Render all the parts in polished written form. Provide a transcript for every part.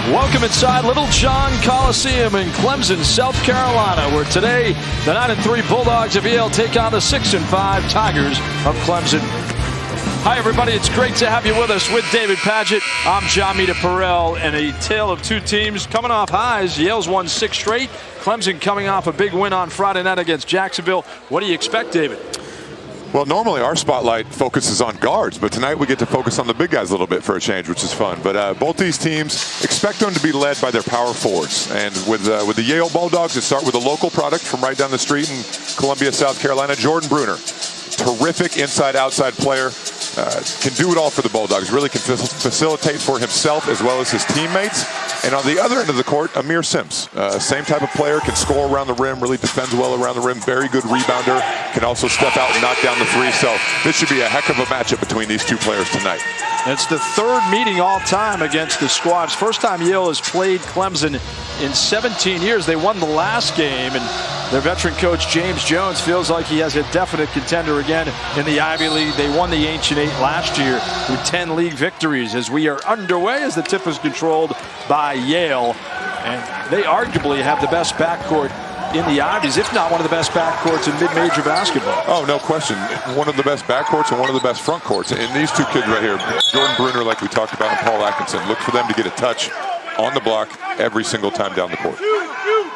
Welcome inside Littlejohn Coliseum in Clemson, South Carolina, where today the 9-3 Bulldogs of Yale take on the 6-5 Tigers of Clemson. Hi, everybody. It's great to have you with us. With David Padgett, I'm John Mita Perrell, and a tale of two teams coming off highs. Yale's won 6 straight. Clemson coming off a big win on Friday night against Jacksonville. What do you expect, David? Well, normally our spotlight focuses on guards, but tonight we get to focus on the big guys a little bit for a change, which is fun. But both these teams expect them to be led by their power forwards. And with the Yale Bulldogs, it starts with a local product from right down the street in Columbia, South Carolina, Jordan Bruner. Terrific inside-outside player. Can do it all for the Bulldogs. Really can facilitate for himself as well as his teammates. And on the other end of the court, Amir Sims. Same type of player, can score around the rim, really defends well around the rim, very good rebounder, can also step out and knock down the three. So this should be a heck of a matchup between these two players tonight. It's the third meeting all time against the squads. First time Yale has played Clemson in 17 years. They won the last game, and their veteran coach James Jones feels like he has a definite contender again in the Ivy League. They won the Ancient Eight last year with 10 league victories. As we are underway, as the tip is controlled by Yale, and they arguably have the best backcourt in the Ivies, if not one of the best backcourts in mid-major basketball. Oh, no question. One of the best backcourts and one of the best front courts. And these two kids right here, Jordan Bruner, like we talked about, and Paul Atkinson, look for them to get a touch on the block every single time down the court.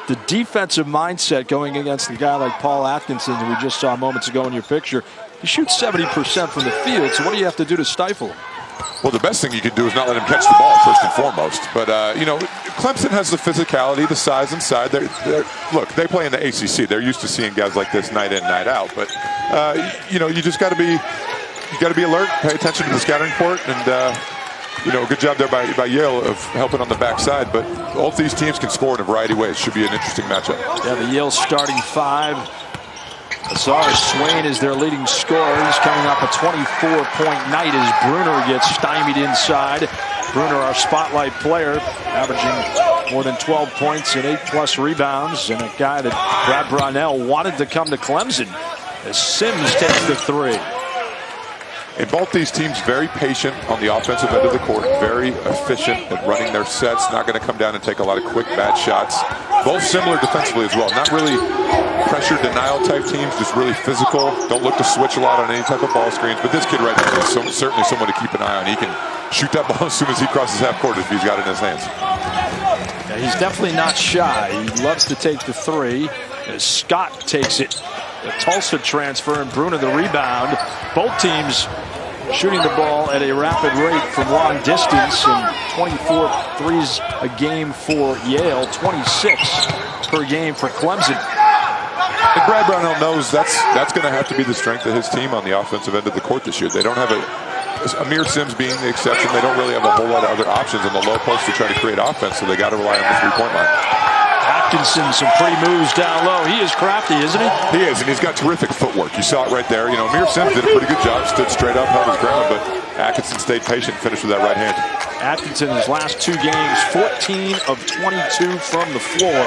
The defensive mindset going against a guy like Paul Atkinson, who we just saw moments ago in your picture, he shoots 70% from the field, so what do you have to do to stifle him? Well, the best thing you can do is not let him catch the ball first and foremost. But, you know, Clemson has the physicality, the size inside. Look, they play in the ACC. They're used to seeing guys like this night in, night out. But, you know, you just got to be alert, pay attention to the scouting report, and, you know, good job there by Yale of helping on the backside. But both these teams can score in a variety of ways. Should be an interesting matchup. Yeah, the Yale starting five. Azar Swain is their leading scorer. He's coming off a 24-point night as Bruner gets stymied inside. Bruner, our spotlight player, averaging more than 12 points and 8+ rebounds, and a guy that Brad Brownell wanted to come to Clemson as Sims takes the three. And both these teams very patient on the offensive end of the court, very efficient at running their sets, not going to come down and take a lot of quick bad shots. Both similar defensively as well, not really pressure denial type teams, just really physical, don't look to switch a lot on any type of ball screens. But this kid right now is certainly someone to keep an eye on. He can shoot that ball as soon as he crosses half court if he's got it in his hands. Yeah, he's definitely not shy. He loves to take the three. Scott takes it. The Tulsa transfer and Bruner the rebound. Both teams shooting the ball at a rapid rate from long distance, and 24 threes a game for Yale, 26 per game for Clemson. And Brad Brownell knows that's going to have to be the strength of his team on the offensive end of the court this year. They don't have Amir Sims being the exception. They don't really have a whole lot of other options in the low post to try to create offense, so they got to rely on the three-point line. Atkinson, some pretty moves down low. He is crafty, isn't he? He is, and he's got terrific footwork. You saw it right there. You know, Amir Sims did a pretty good job, stood straight up, held his ground, but Atkinson stayed patient, finished with that right hand. Atkinson, his last 2 games, 14 of 22 from the floor.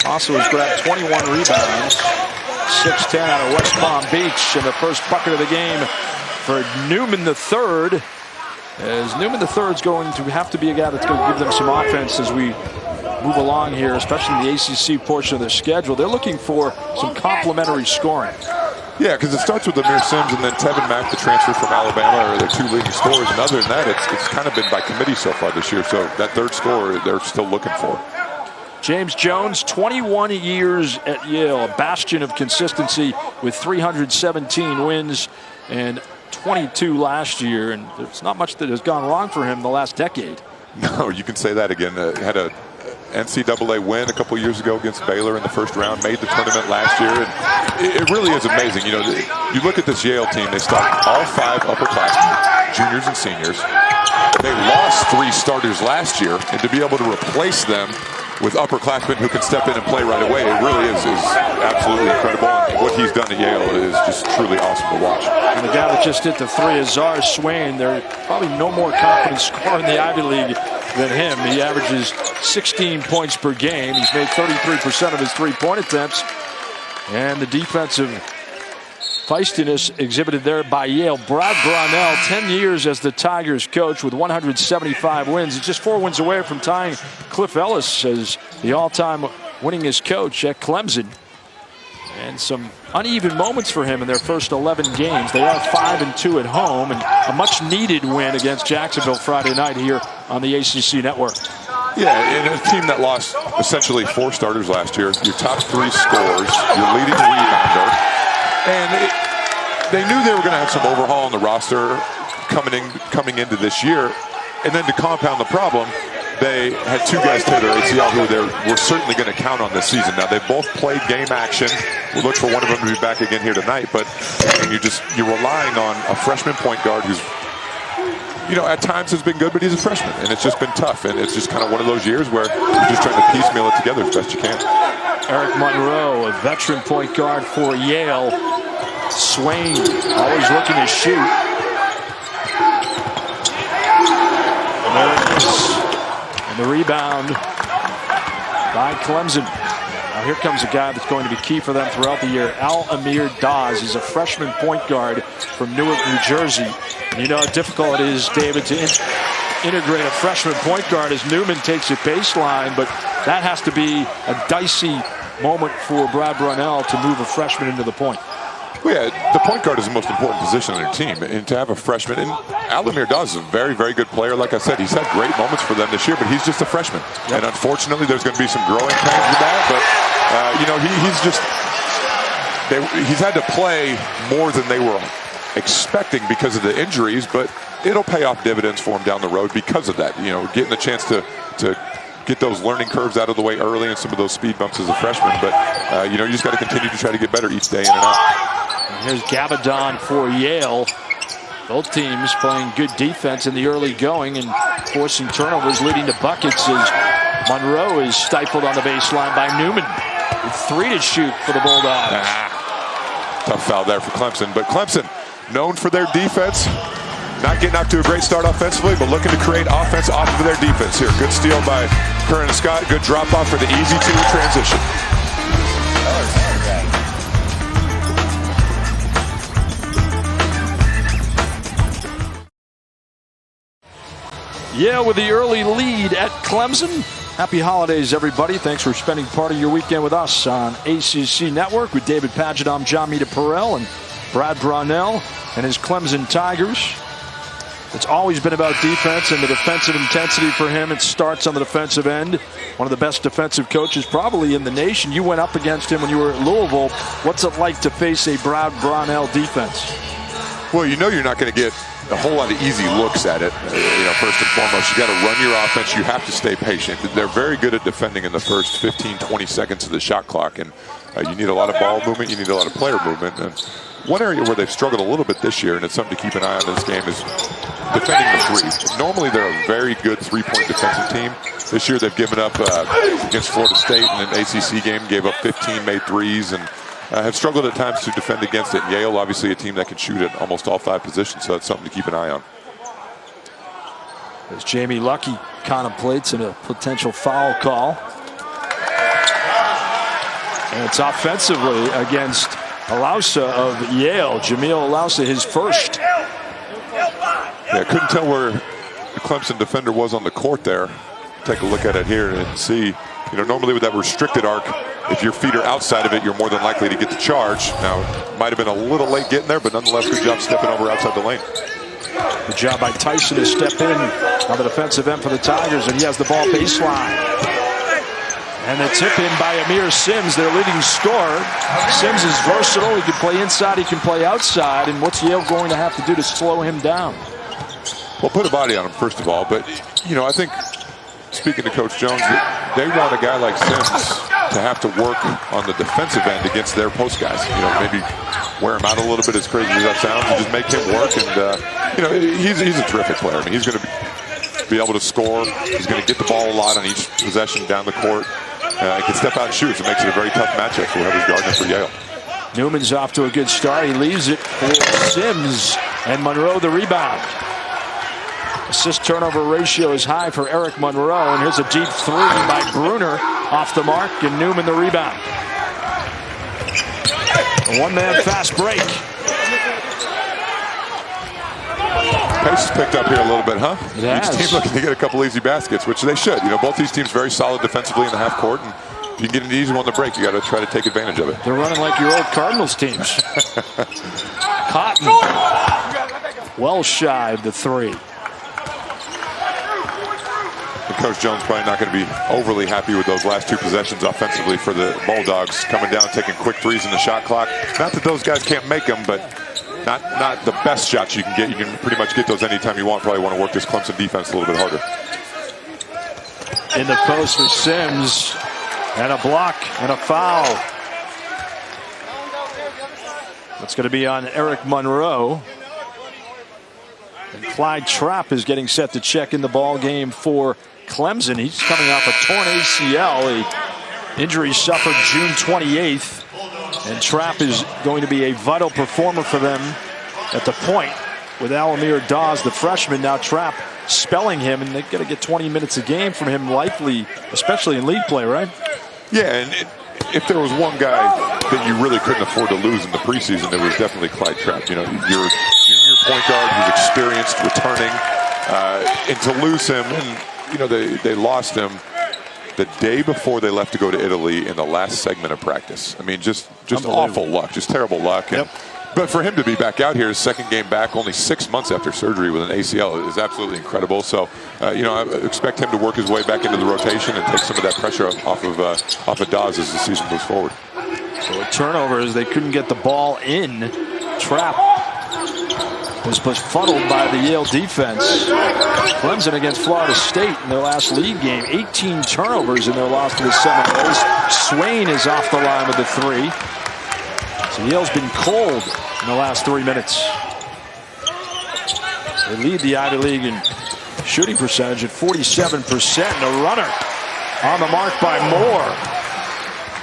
Also has grabbed 21 rebounds. 6'10" out of West Palm Beach, and the first bucket of the game for Newman III. As Newman III is going to have to be a guy that's going to give them some offense as we move along here, especially in the ACC portion of their schedule. They're looking for some complementary scoring. Yeah, because it starts with Amir Sims and then Tevin Mack, the transfer from Alabama, are their 2 leading scorers. And other than that, it's kind of been by committee so far this year. So that third scorer, they're still looking for. James Jones, 21 years at Yale, a bastion of consistency with 317 wins and 22 last year. And there's not much that has gone wrong for him the last decade. No, you can say that again. Had a NCAA win a couple years ago against Baylor in the first round, made the tournament last year, and it really is amazing. You know, you look at this Yale team, they start all 5 upperclassmen, juniors and seniors. They lost 3 starters last year, and to be able to replace them with upperclassmen who can step in and play right away, it really is absolutely incredible. And what he's done at Yale is just truly awesome to watch. And the guy that just hit the 3 is Azar Swain. There's probably no more confident scorer in the Ivy League than him. He averages 16 points per game. He's made 33% of his 3-point attempts. And the defensive feistiness exhibited there by Yale. Brad Brownell, 10 years as the Tigers coach with 175 wins. He's just 4 wins away from tying Cliff Ellis as the all-time winningest coach at Clemson. And some uneven moments for him in their first 11 games. They are 5-2 at home, and a much-needed win against Jacksonville Friday night here on the ACC Network. Yeah, in a team that lost essentially 4 starters last year, your top 3 scorers, your leading rebounder, and they knew they were going to have some overhaul on the roster coming into this year. And then to compound the problem, they had 2 guys tear their ACL who they were certainly going to count on this season. Now, they both played game action. We look for one of them to be back again here tonight, but you're relying on a freshman point guard who's, at times has been good, but he's a freshman, and it's just been tough. And it's just kind of one of those years where you're just trying to piecemeal it together as best you can. Eric Monroe, a veteran point guard for Yale. Swain, always looking to shoot. And the rebound by Clemson. Now here comes a guy that's going to be key for them throughout the year. Al-Amir Dawes. He's a freshman point guard from Newark, New Jersey. And you know how difficult it is, David, to integrate a freshman point guard as Newman takes it baseline, but that has to be a dicey moment for Brad Brownell to move a freshman into the point. Well, yeah, the point guard is the most important position on your team, and to have a freshman, and Al-Amir Dawes is a very, very good player. Like I said, he's had great moments for them this year, but he's just a freshman. Yep. And unfortunately, there's going to be some growing pains with that, but he's had to play more than they were expecting because of the injuries, but it'll pay off dividends for him down the road because of that. Getting the chance to get those learning curves out of the way early and some of those speed bumps as a freshman. But, you just got to continue to try to get better each day in and out. And here's Gabadon for Yale. Both teams playing good defense in the early going and forcing turnovers, leading to buckets as Monroe is stifled on the baseline by Newman. With 3 to shoot for the Bulldogs. Tough foul there for Clemson. But Clemson, known for their defense, not getting off to a great start offensively, but looking to create offense off of their defense here. Good steal by Curran Scott. Good drop off for the easy 2 transition. Yale with the early lead at Clemson. Happy holidays, everybody. Thanks for spending part of your weekend with us on ACC Network with David Padgett. I'm John Mita-Perrell and Brad Brownell and his Clemson Tigers. It's always been about defense and the defensive intensity for him. It starts on the defensive end. One of the best defensive coaches probably in the nation. You went up against him when you were at Louisville. What's it like to face a Brad Brownell defense? Well, you're not going to get a whole lot of easy looks at it. First and foremost, you got to run your offense. You have to stay patient. They're very good at defending in the first 15, 20 seconds of the shot clock, and you need a lot of ball movement. You need a lot of player movement. And one area where they've struggled a little bit this year, and it's something to keep an eye on in this game, is defending the 3. Normally, they're a very good 3-point defensive team. This year, they've given up against Florida State in an ACC game, gave up 15 made 3s, and have struggled at times to defend against it. Yale, obviously, a team that can shoot at almost all 5 positions, so that's something to keep an eye on. As Jamie Luckey contemplates a potential foul call. And it's offensively against Alausa of Yale. Jamil Alausa, his first. Yeah, couldn't tell where the Clemson defender was on the court there. Take a look at it here and see. Normally with that restricted arc, if your feet are outside of it, you're more than likely to get the charge. Now, might have been a little late getting there, but nonetheless, good job stepping over outside the lane. Good job by Tyson to step in on the defensive end for the Tigers, and he has the ball baseline. And the tip in by Amir Sims, their leading scorer. Sims is versatile. He can play inside, he can play outside. And what's Yale going to have to do to slow him down? Well, put a body on him, first of all. But, I think, speaking to Coach Jones, they want a guy like Sims to have to work on the defensive end against their post guys. Maybe wear him out a little bit, as crazy as that sounds, and just make him work. And, he's a terrific player. I mean, he's going to be able to score. He's going to get the ball a lot on each possession down the court. He can step out and shoot. It makes it a very tough matchup for whoever's guarding for Yale. Newman's off to a good start. He leaves it for Sims, and Monroe the rebound. Assist-turnover ratio is high for Eric Monroe, and here's a deep 3 by Bruner off the mark, and Newman the rebound. A one-man fast break. pace has picked up here a little bit, huh? It has. Each team looking to get a couple easy baskets, which they should. You know, both these teams very solid defensively in the half court, and if you can get an easy one to break, you got to try to take advantage of it. They're running like your old Cardinals teams. Cotton, well shy of the three. And Coach Jones probably not going to be overly happy with those last two possessions offensively for the Bulldogs, coming down and taking quick threes in the shot clock. Not that those guys can't make them, but not the best shots you can get. You can pretty much get those anytime you want. Probably want to work this Clemson defense a little bit harder. In the post for Sims, and a block and a foul. That's going to be on Eric Monroe. And Clyde Trapp is getting set to check in the ball game for Clemson. He's coming off a torn ACL, a injury suffered June 28th. And Trapp is going to be a vital performer for them at the point with Alamir Dawes, the freshman. Now Trapp spelling him, and they're going to get 20 minutes a game from him likely, especially in league play, right? Yeah, and if there was one guy that you really couldn't afford to lose in the preseason, it was definitely Clyde Trapp. You know, your junior point guard who's experienced, returning, and to lose him, and you know they lost him the day before they left to go to Italy in the last segment of practice. I mean, just awful luck, just terrible luck. And, but for him to be back out here, his second game back, only 6 months after surgery with an ACL, is absolutely incredible. So, you know, I expect him to work his way back into the rotation and take some of that pressure off of Dawes as the season moves forward. So a turnover as they couldn't get the ball in. Trapp was befuddled by the Yale defense. Clemson against Florida State in their last league game. 18 turnovers in their loss to the Seminoles. Swain is off the line with the three. So Yale's been cold in the last 3 minutes. They lead the Ivy League in shooting percentage at 47%. And a runner on the mark by Moore.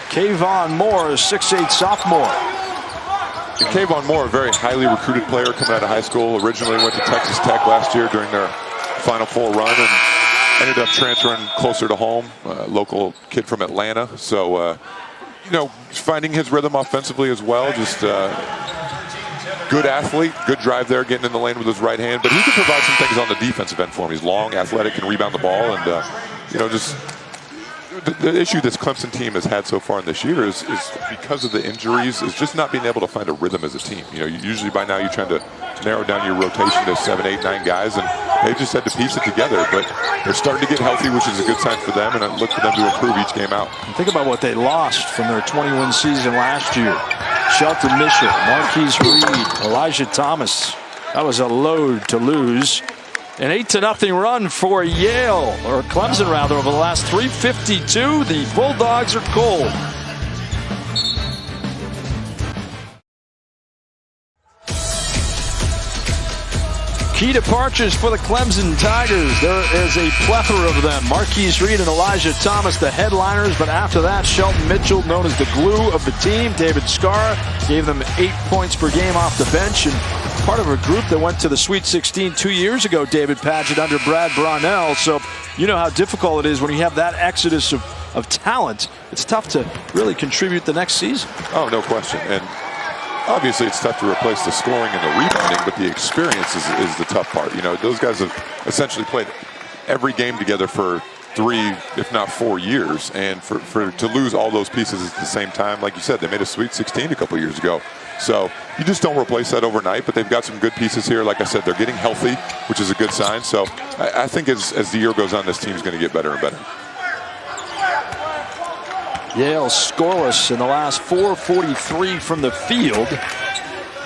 Kayvon Moore, a 6'8" sophomore. Kayvon Moore, a very highly recruited player coming out of high school. Originally went to Texas Tech last year during their Final Four run and ended up transferring closer to home. Local kid from Atlanta. So, you know, finding his rhythm offensively as well. Just good athlete, good drive there, getting in the lane with his right hand. But he can provide some things on the defensive end for him. He's long, athletic, can rebound the ball. And, you know, just the issue this Clemson team has had so far in this year is because of the injuries, is just not being able to find a rhythm as a team. You know, usually by now you're trying to narrow down your rotation to 7, 8, 9 guys, and they've just had to piece it together. But they're starting to get healthy, which is a good sign for them, and I look for them to improve each game out. Think about what they lost from their 21 season last year. Shelton Mitchell, Marquise Reed, Elijah Thomas. That was a load to lose. An 8-0 run for Yale, or Clemson rather, over the last 3:52. The Bulldogs are cold. Key departures for the Clemson Tigers. There is a plethora of them. Marquise Reed and Elijah Thomas, the headliners. But after that, Shelton Mitchell, known as the glue of the team. David Scarr gave them 8 points per game off the bench. And part of a group that went to the Sweet 16 2 years ago, David Padgett, under Brad Brownell. So you know how difficult it is when you have that exodus of talent. It's tough to really contribute the next season. Oh, no question. And obviously, it's tough to replace the scoring and the rebounding, but the experience is the tough part. You know, those guys have essentially played every game together for 3, if not 4 years, and to lose all those pieces at the same time, like you said, they made a Sweet 16 a couple years ago. So you just don't replace that overnight, but they've got some good pieces here. Like I said, they're getting healthy, which is a good sign. So I think as the year goes on, this team's going to get better and better. Yale scoreless in the last 4:43 from the field.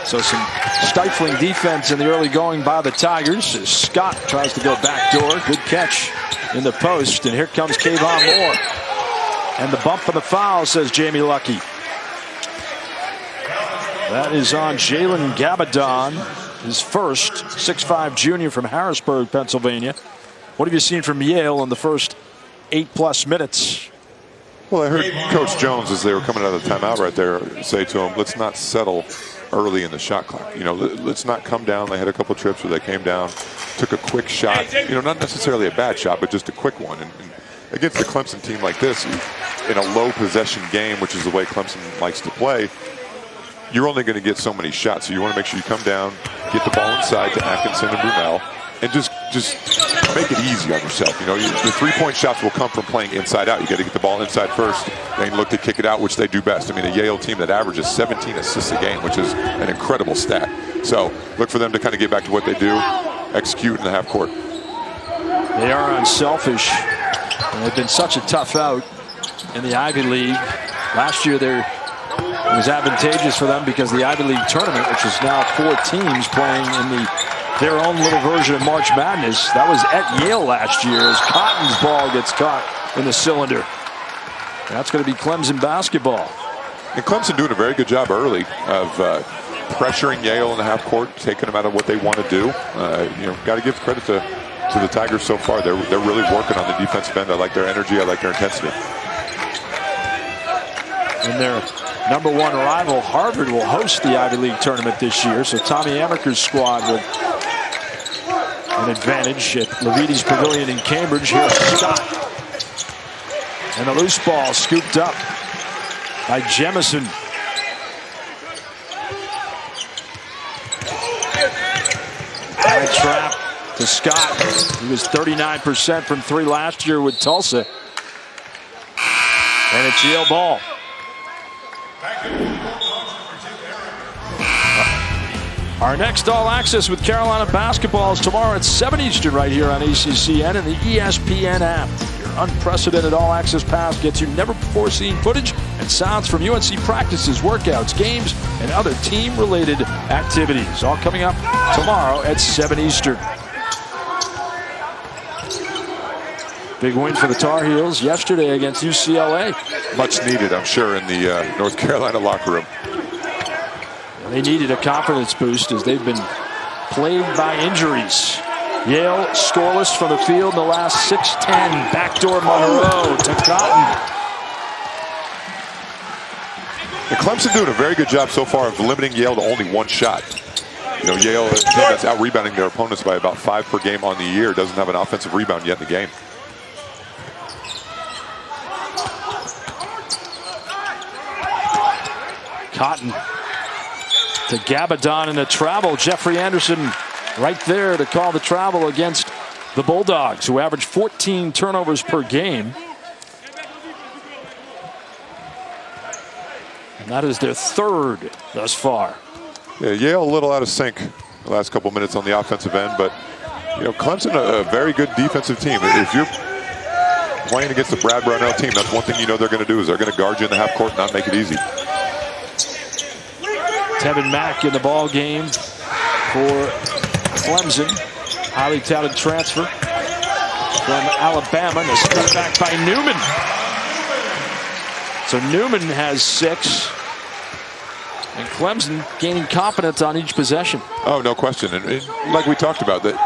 So some stifling defense in the early going by the Tigers. As Scott tries to go backdoor. Good catch in the post. And here comes Kayvon Moore. And the bump of the foul, says Jamie Luckey. That is on Jalen Gabadon, his first, 6'5" junior from Harrisburg, Pennsylvania. What have you seen from Yale in the first 8+ minutes? Well, I heard Coach Jones, as they were coming out of the timeout right there, say to him, let's not settle early in the shot clock. You know, let's not come down. They had a couple trips where they came down, took a quick shot. You know, not necessarily a bad shot, but just a quick one. And against a Clemson team like this, in a low possession game, which is the way Clemson likes to play, you're only going to get so many shots. So you want to make sure you come down, get the ball inside to Atkinson and Brunel, and just make it easy on yourself. You know, the three-point shots will come from playing inside out. You got to get the ball inside first, then look to kick it out, which they do best. I mean, a Yale team that averages 17 assists a game, which is an incredible stat. So look for them to kind of get back to what they do, execute in the half court. They are unselfish, and they've been such a tough out in the Ivy League. Last year, it was advantageous for them because the Ivy League tournament, which is now 4 teams playing in their own little version of March Madness, that was at Yale last year as Cotton's ball gets caught in the cylinder. That's going to be Clemson basketball. And Clemson doing a very good job early of pressuring Yale in the half court, taking them out of what they want to do. You know, got to give credit to the Tigers so far. They're really working on the defensive end. I like their energy. I like their intensity. And their #1 rival, Harvard, will host the Ivy League tournament this year. So Tommy Amaker's squad with an advantage at Levites Pavilion in Cambridge. Here's Scott. And the loose ball scooped up by Jemison. High trap to Scott. He was 39% from 3 last year with Tulsa. And it's Yale ball. Our next All Access with Carolina basketball is tomorrow at 7 Eastern right here on ACCN and the ESPN app. Your unprecedented All Access pass gets you never-before-seen footage and sounds from UNC practices, workouts, games, and other team-related activities. All coming up tomorrow at 7 Eastern. Big win for the Tar Heels yesterday against UCLA. Much needed, I'm sure, in the North Carolina locker room. They needed a confidence boost as they've been plagued by injuries. Yale scoreless from the field in the last 6-10. Backdoor Monroe to Cotton. And Clemson doing a very good job so far of limiting Yale to only 1 shot. You know, Yale, a team that's out-rebounding their opponents by about 5 per game on the year, doesn't have an offensive rebound yet in the game. Cotton to Gabadon in a travel. Jeffrey Anderson right there to call the travel against the Bulldogs, who average 14 turnovers per game. And that is their 3rd thus far. Yeah, Yale a little out of sync the last couple minutes on the offensive end, but you know, Clemson a very good defensive team. If you're playing against the Brad Brownell team, that's one thing you know they're going to do is they're going to guard you in the half court and not make it easy. Tevin Mack in the ball game for Clemson. Highly touted transfer from Alabama. And a step back by Newman. So Newman has 6. And Clemson gaining confidence on each possession. Oh, no question. And like we talked about, that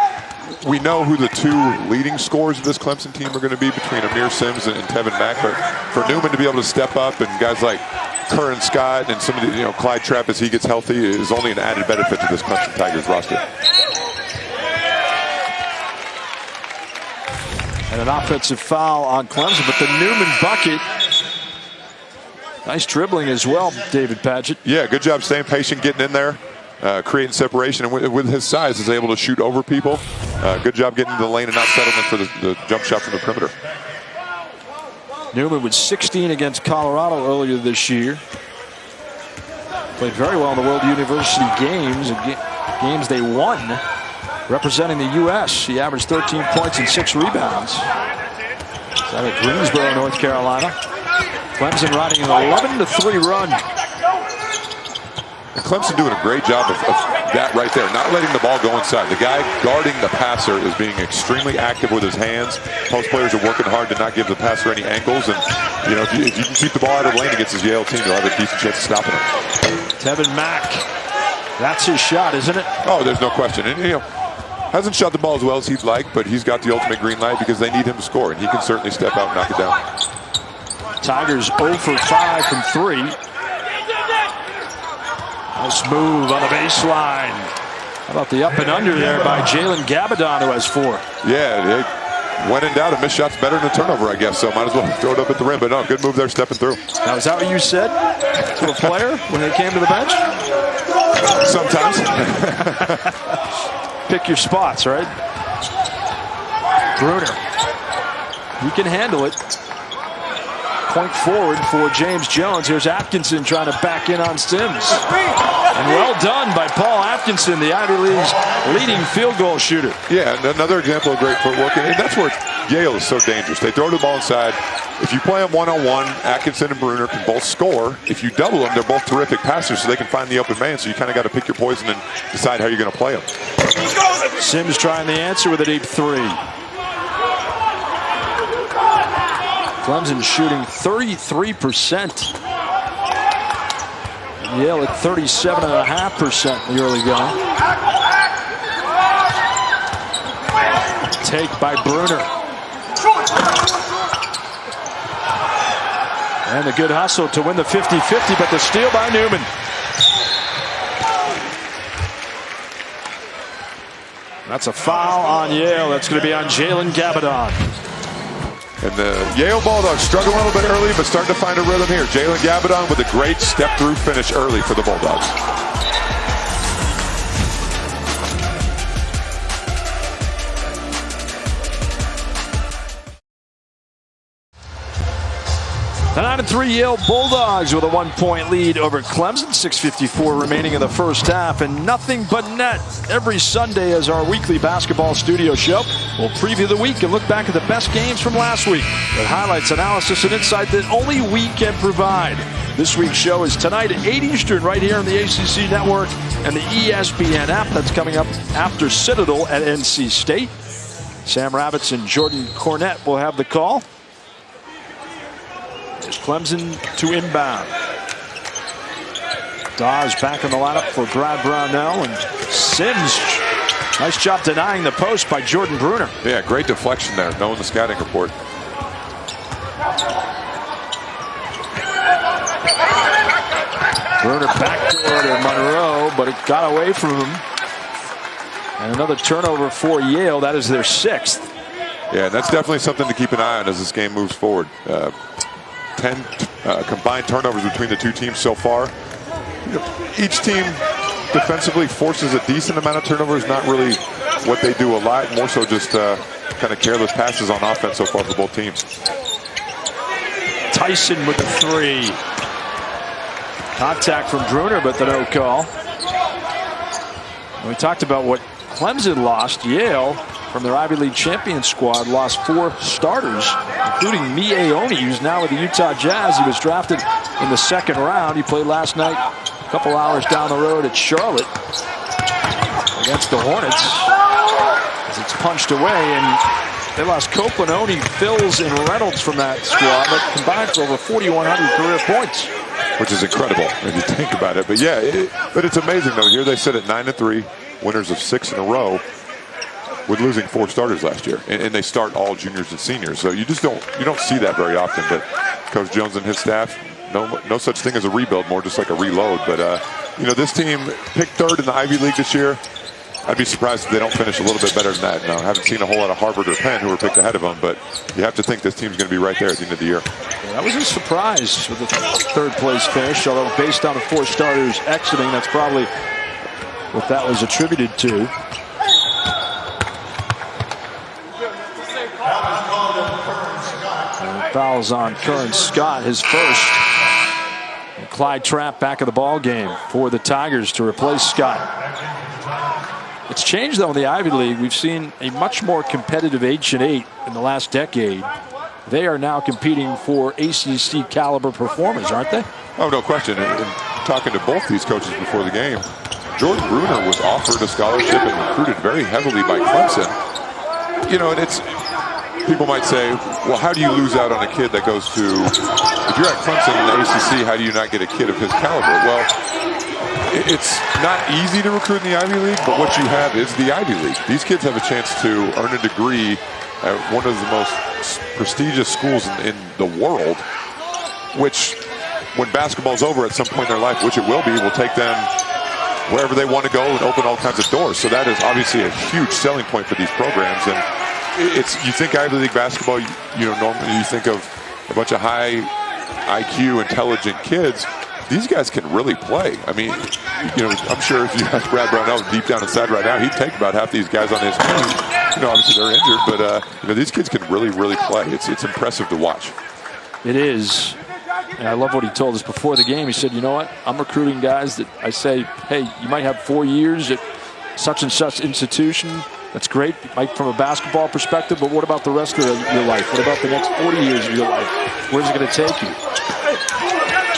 we know who the 2 leading scorers of this Clemson team are going to be between Amir Sims and Tevin Mack. But for Newman to be able to step up, and guys like Curran Scott and some of the, you know, Clyde Trapp as he gets healthy is only an added benefit to this Clemson Tigers roster. And an offensive foul on Clemson, but the Newman bucket. Nice dribbling as well, David Padgett. Yeah, good job staying patient, getting in there, creating separation, and with his size is able to shoot over people. Good job getting into the lane and not settling for the jump shot from the perimeter. Newman was 16 against Colorado earlier this year. Played very well in the World University Games, games they won, representing the U.S. He averaged 13 points and 6 rebounds. He's out of Greensboro, North Carolina. Clemson riding an 11-3 run. And Clemson doing a great job of that right there, not letting the ball go inside. The guy guarding the passer is being extremely active with his hands. Post players are working hard to not give the passer any angles. And, you know, if you can keep the ball out of the lane against his Yale team, you'll have a decent chance of stopping him. Tevin Mack, that's his shot, isn't it? Oh, there's no question. And, you know, hasn't shot the ball as well as he'd like, but he's got the ultimate green light because they need him to score, and he can certainly step out and knock it down. Tigers 0 for 5 from 3. Nice move on the baseline. How about the up and under there by Jalen Gabadon, who has 4. Yeah, when in doubt, a missed shot's better than a turnover, I guess. So might as well throw it up at the rim. But no, good move there, stepping through. Now, is that what you said to a player when they came to the bench? Sometimes. Pick your spots, right? Bruner. He can handle it. Point forward for James Jones. Here's Atkinson trying to back in on Sims. And well done by Paul Atkinson, the Ivy League's leading field goal shooter. Yeah, and another example of great footwork. And that's where Yale is so dangerous. They throw the ball inside. If you play them one-on-one, Atkinson and Bruner can both score. If you double them, they're both terrific passers, so they can find the open man. So you kind of got to pick your poison and decide how you're going to play them. Sims trying the answer with a deep three. Clemson shooting 33%. Yale at 37.5% in the early going. Take by Bruner. And a good hustle to win the 50-50, but the steal by Newman. That's a foul on Yale. That's going to be on Jalen Gabadon. And the Yale Bulldogs struggle a little bit early, but starting to find a rhythm here. Jalen Gabadon with a great step-through finish early for the Bulldogs. The 9-3 Yale Bulldogs with a 1-point lead over Clemson. 6:54 remaining in the first half, and nothing but net every Sunday as our weekly basketball studio show. We'll preview the week and look back at the best games from last week with highlights, analysis, and insight that only we can provide. This week's show is tonight at 8 Eastern right here on the ACC Network and the ESPN app. That's coming up after Citadel at NC State. Sam Ravitz and Jordan Cornette will have the call. There's Clemson to inbound. Dawes back in the lineup for Brad Brownell, and Sims. Nice job denying the post by Jordan Bruner. Yeah, great deflection there, knowing the scouting report. Bruner backdoor to Monroe, but it got away from him. And another turnover for Yale. That is their 6th. Yeah, that's definitely something to keep an eye on as this game moves forward. 10 combined turnovers between the two teams so far. Each team defensively forces a decent amount of turnovers, not really what they do a lot, more so just kind of careless passes on offense so far for both teams. Tyson with the 3. Contact from Bruner, but the no call. And we talked about what Clemson lost. Yale, from their Ivy League champion squad, lost 4 starters, including Mie-Oni, who's now with the Utah Jazz. He was drafted in the 2nd round. He played last night a couple hours down the road at Charlotte against the Hornets as it's punched away. And they lost Copeland, Oni, Phils, and Reynolds from that squad, but combined for over 4,100 career points. Which is incredible if you think about it. But yeah, but it's amazing though. Here they sit at 9-3, winners of 6 in a row, with losing 4 starters last year, and they start all juniors and seniors. So you just don't see that very often. But Coach Jones and his staff, no such thing as a rebuild, more just like a reload. But this team picked 3rd in the Ivy League this year. I'd be surprised if they don't finish a little bit better than that. No, I haven't seen a whole lot of Harvard or Penn who were picked ahead of them, but you have to think this team's going to be right there at the end of the year. Yeah, that was a surprise with the 3rd place finish, although based on the 4 starters exiting, that's probably what that was attributed to. Fouls on Curran Scott, his first. And Clyde Trapp back in the ball game for the Tigers to replace Scott. It's changed though in the Ivy League. We've seen a much more competitive H&8 in the last decade. They are now competing for ACC caliber performers, aren't they? Oh, no question. And talking to both these coaches before the game, Jordan Bruner was offered a scholarship and recruited very heavily by Clemson. And it's, people might say, well, how do you lose out on a kid that goes to, if you're at Clemson in the ACC, how do you not get a kid of his caliber? Well, it's not easy to recruit in the Ivy League, but what you have is the Ivy League. These kids have a chance to earn a degree at one of the most prestigious schools in the world, which, when basketball's over at some point in their life, which it will take them wherever they want to go and open all kinds of doors. So that is obviously a huge selling point for these programs. And you think Ivy League basketball, normally you think of a bunch of high IQ, intelligent kids. these guys can really play. I mean, you know, I'm sure if you ask Brad Brownell deep down inside right now, he'd take about half these guys on his team. You know, obviously they're injured, but you know, these kids can really play. It's impressive to watch. It is. And I love what he told us before the game. He said, you know what? I'm recruiting guys that I say, hey, you might have 4 years at such and such institution. That's great, Mike, from a basketball perspective, but what about the rest of your life? What about the next 40 years of your life? Where's it going to take you?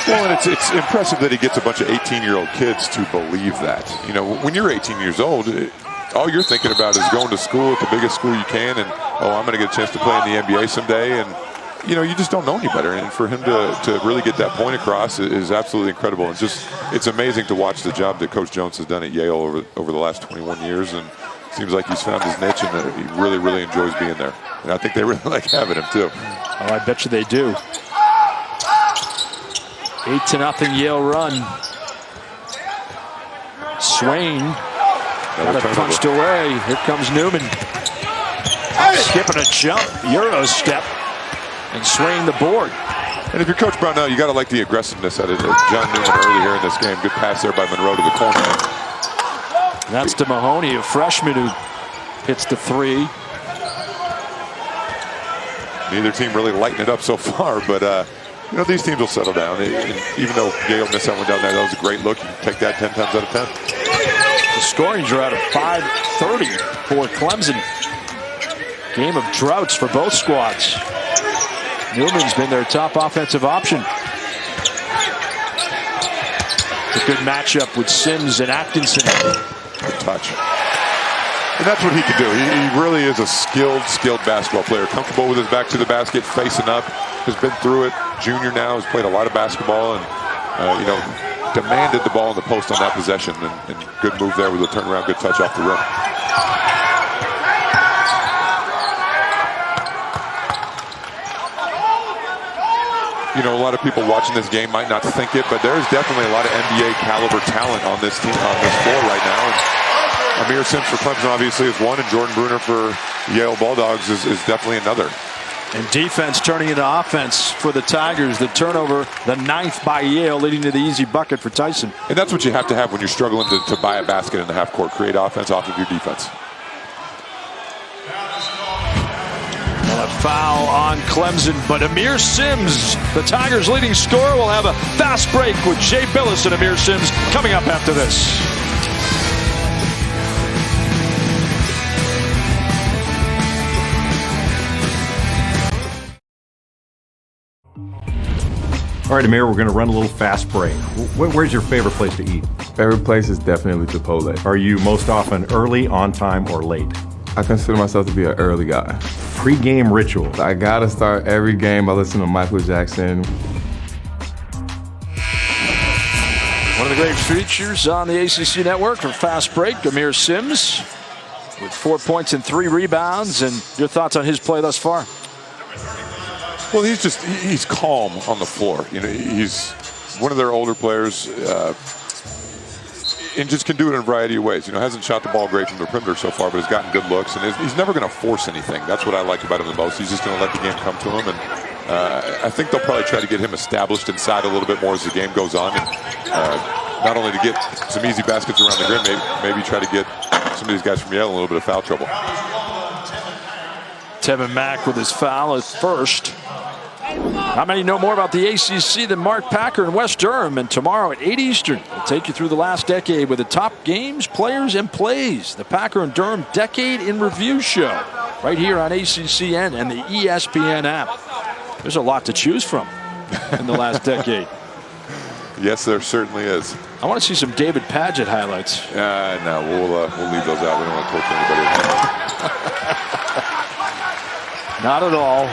Well, and it's impressive that he gets a bunch of 18-year-old kids to believe that. You know, when you're 18 years old, all you're thinking about is going to school at the biggest school you can, and, oh, I'm going to get a chance to play in the NBA someday, and you know, you just don't know any better. And for him to really get that point across is absolutely incredible. And it's amazing to watch the job that Coach Jones has done at Yale over the last 21 years. And it seems like he's found his niche, and he really enjoys being there. And I think they really like having him too. Oh, I bet you they do. 8-0 Yale run. Swain got it punched away. Here comes Newman. Skipping a jump, Euro step. And swaying the board. And if you're Coach Brownell, you got to like the aggressiveness at it. John Newman earlier in this game. Good pass there by Monroe to the corner. That's to Mahoney, a freshman who hits the three. Neither team really lighting it up so far, but you know, these teams will settle down. And even though Yale missed that one down there, that was a great look. You can take that 10 times out of 10. The scoring drought of 5:30 for Clemson. Game of droughts for both squads. Newman's been their top offensive option. It's a good matchup with Sims and Atkinson. Good touch. And that's what he can do. He really is a skilled basketball player. Comfortable with his back to the basket, facing up. Has been through it. Junior now, has played a lot of basketball, and you know, demanded the ball in the post on that possession. And good move there with a turnaround, good touch off the rim. You know, a lot of people watching this game might not think it, but there's definitely a lot of NBA caliber talent on this team, on this floor right now. And Amir Sims for Clemson obviously is one, and Jordan Bruner for Yale Bulldogs is definitely another. And defense turning into offense for the Tigers. The turnover, the 9th by Yale, leading to the easy bucket for Tyson. And that's what you have to have when you're struggling to buy a basket in the half court. Create offense off of your defense. And a foul on Clemson, but Amir Sims, the Tigers' leading scorer, will have a fast break with Jay Billis and Amir Sims coming up after this. All right, Amir, we're going to run a little fast break. Where's your favorite place to eat? Favorite place is definitely Chipotle. Are you most often early, on time, or late? I consider myself to be an early guy. Pre-game ritual. I gotta start every game by listening to Michael Jackson. One of the great features on the ACC network for Fast Break, Amir Sims with 4 points and 3 rebounds. And your thoughts on his play thus far? Well, he's calm on the floor. You know, he's one of their older players, and just can do it in a variety of ways. You know, hasn't shot the ball great from the perimeter so far, but has gotten good looks, and he's never going to force anything. That's what I like about him the most. He's just going to let the game come to him, and I think they'll probably try to get him established inside a little bit more as the game goes on, and not only to get some easy baskets around the rim, maybe try to get some of these guys from Yale in a little bit of foul trouble. Tevin Mack with his foul, his first. How many know more about the ACC than Mark Packer and West Durham? And tomorrow at 8 Eastern, we'll take you through the last decade with the top games, players, and plays. The Packer and Durham Decade in Review show, right here on ACCN and the ESPN app. There's a lot to choose from in the last decade. Yes, there certainly is. I want to see some David Padgett highlights. No, we'll leave those out. We don't want to torture anybody. Not at all.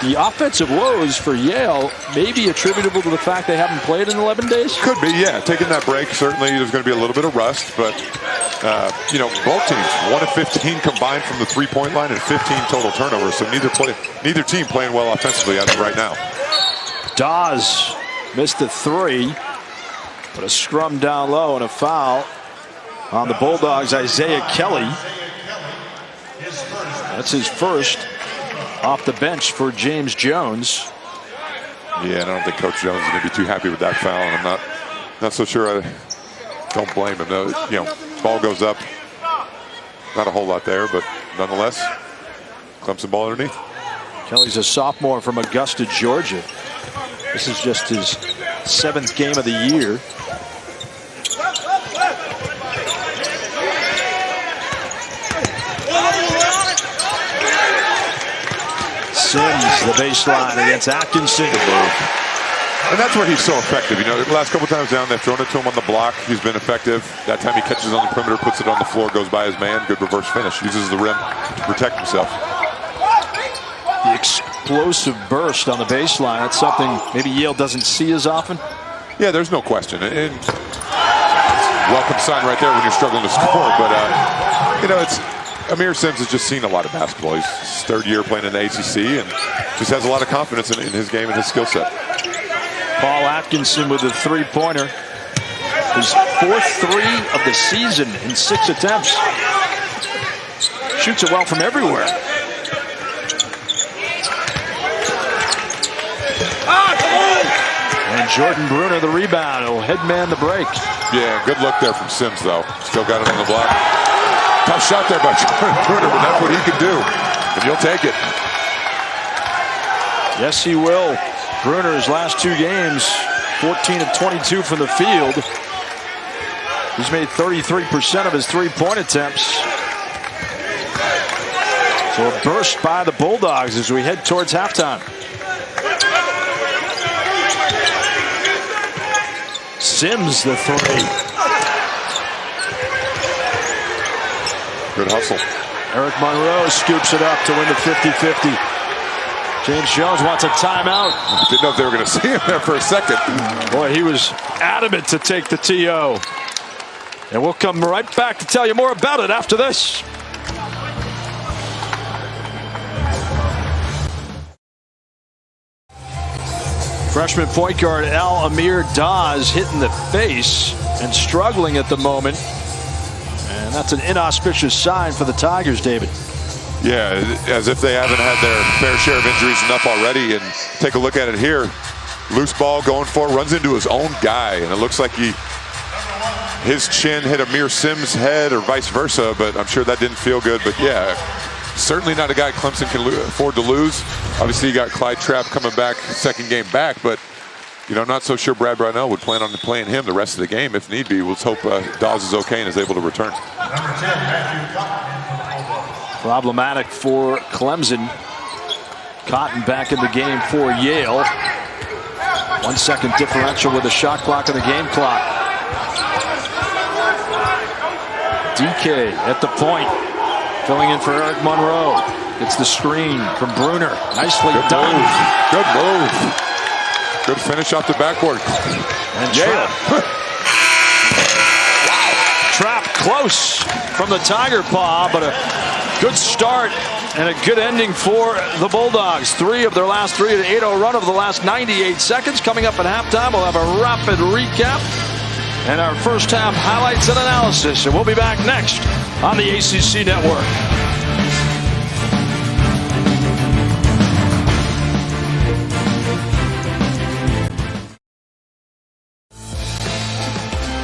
The offensive woes for Yale may be attributable to the fact they haven't played in 11 days? Could be, yeah. Taking that break, certainly there's going to be a little bit of rust, but, you know, both teams, 1 of 15 combined from the three-point line and 15 total turnovers, so neither team playing well offensively as of right now. Dawes missed the three, but a scrum down low and a foul on the Bulldogs, Isaiah Kelly. That's his first off the bench for James Jones. Yeah, and I don't think Coach Jones is going to be too happy with that foul, and I'm not so sure. I don't blame him. You know, ball goes up. Not a whole lot there, but nonetheless, Clemson ball underneath. Kelly's a sophomore from Augusta, Georgia. This is just his 7th game of the year. Sims, the baseline against Atkinson. And that's where he's so effective. You know, the last couple times down, they've thrown it to him on the block. He's been effective. That time he catches on the perimeter, puts it on the floor, goes by his man. Good reverse finish. Uses the rim to protect himself. The explosive burst on the baseline. That's something maybe Yale doesn't see as often. Yeah, there's no question. And welcome sign right there when you're struggling to score. But, you know, Amir Sims has just seen a lot of basketball. He's his 3rd year playing in the ACC and just has a lot of confidence in his game and his skill set. Paul Atkinson with a 3-pointer. His 4th 3 of the season in 6 attempts. Shoots it well from everywhere. And Jordan Bruner the rebound. He'll headman the break. Yeah, good look there from Sims, though. Still got it on the block. Tough shot there by Jordan Bruner, but that's what he can do. And you'll take it. Yes, he will. Bruner's last 2 games, 14 of 22 from the field. He's made 33% of his 3-point attempts. So a burst by the Bulldogs as we head towards halftime. Sims the 3. Good hustle. Eric Monroe scoops it up to win the 50-50. James Jones wants a timeout. Didn't know if they were going to see him there for a second. Boy, he was adamant to take the TO. And we'll come right back to tell you more about it after this. Freshman point guard Al Amir Dawes hit in the face and struggling at the moment. And that's an inauspicious sign for the Tigers, David. Yeah, as if they haven't had their fair share of injuries enough already. And take a look at it here. Loose ball going for it, runs into his own guy. And it looks like his chin hit Amir Sims' head or vice versa, but I'm sure that didn't feel good. But yeah, certainly not a guy Clemson can afford to lose. Obviously, you got Clyde Trapp coming back, 2nd game back, but you know, I'm not so sure Brad Brownell would plan on playing him the rest of the game if need be. Let's hope Dawes is okay and is able to return. Problematic for Clemson. Cotton back in the game for Yale. 1 second differential with the shot clock and the game clock. DK at the point, filling in for Eric Monroe. Gets the screen from Bruner. Nicely done. Good move. Good finish off the backboard. And Yale. Trap close from the Tiger paw, but a good start and a good ending for the Bulldogs. 3 of their last 3, an 8-0 run over the last 98 seconds. Coming up at halftime, we'll have a rapid recap and our first half highlights and analysis. And we'll be back next on the ACC Network.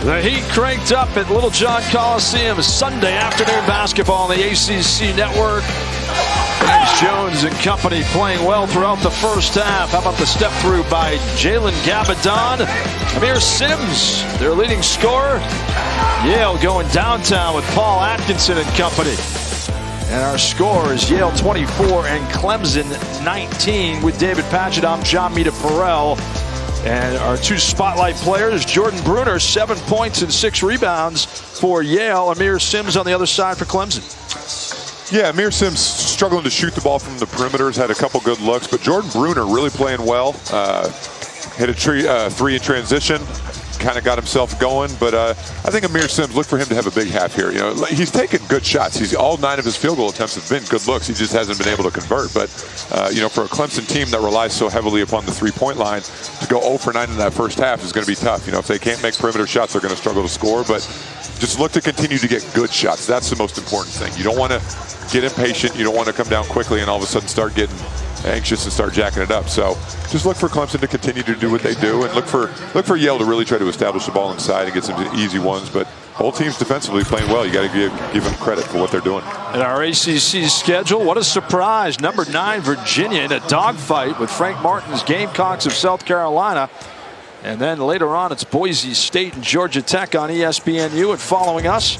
The heat cranked up at Littlejohn Coliseum. Sunday afternoon basketball on the ACC Network. James Jones and company playing well throughout the first half. How about the step through by Jalen Gabadon? Amir Sims, their leading scorer. Yale going downtown with Paul Atkinson and company. And our score is Yale 24 and Clemson 19 with David Patchett. I'm John Mita Farrell. And our 2 spotlight players, Jordan Bruner, 7 points and 6 rebounds for Yale. Amir Sims on the other side for Clemson. Yeah, Amir Sims struggling to shoot the ball from the perimeters, had a couple good looks, but Jordan Bruner really playing well. Hit a 3 in transition, kind of got himself going, but I think Amir Sims, look for him to have a big half here. You know, he's taken good shots. All 9 of his field goal attempts have been good looks. He just hasn't been able to convert. But you know, for a Clemson team that relies so heavily upon the 3-point line, to go 0 for 9 in that first half is going to be tough. You know, if they can't make perimeter shots, they're going to struggle to score. But just look to continue to get good shots. That's the most important thing. You don't want to get impatient. You don't want to come down quickly and all of a sudden start getting anxious and start jacking it up. So just look for Clemson to continue to do what they do, and look for Yale to really try to establish the ball inside and get some easy ones. But both teams defensively playing well. You got to give them credit for what they're doing. In our ACC schedule, what a surprise. Number 9, Virginia in a dogfight with Frank Martin's Gamecocks of South Carolina. And then later on, it's Boise State and Georgia Tech on ESPNU. And following us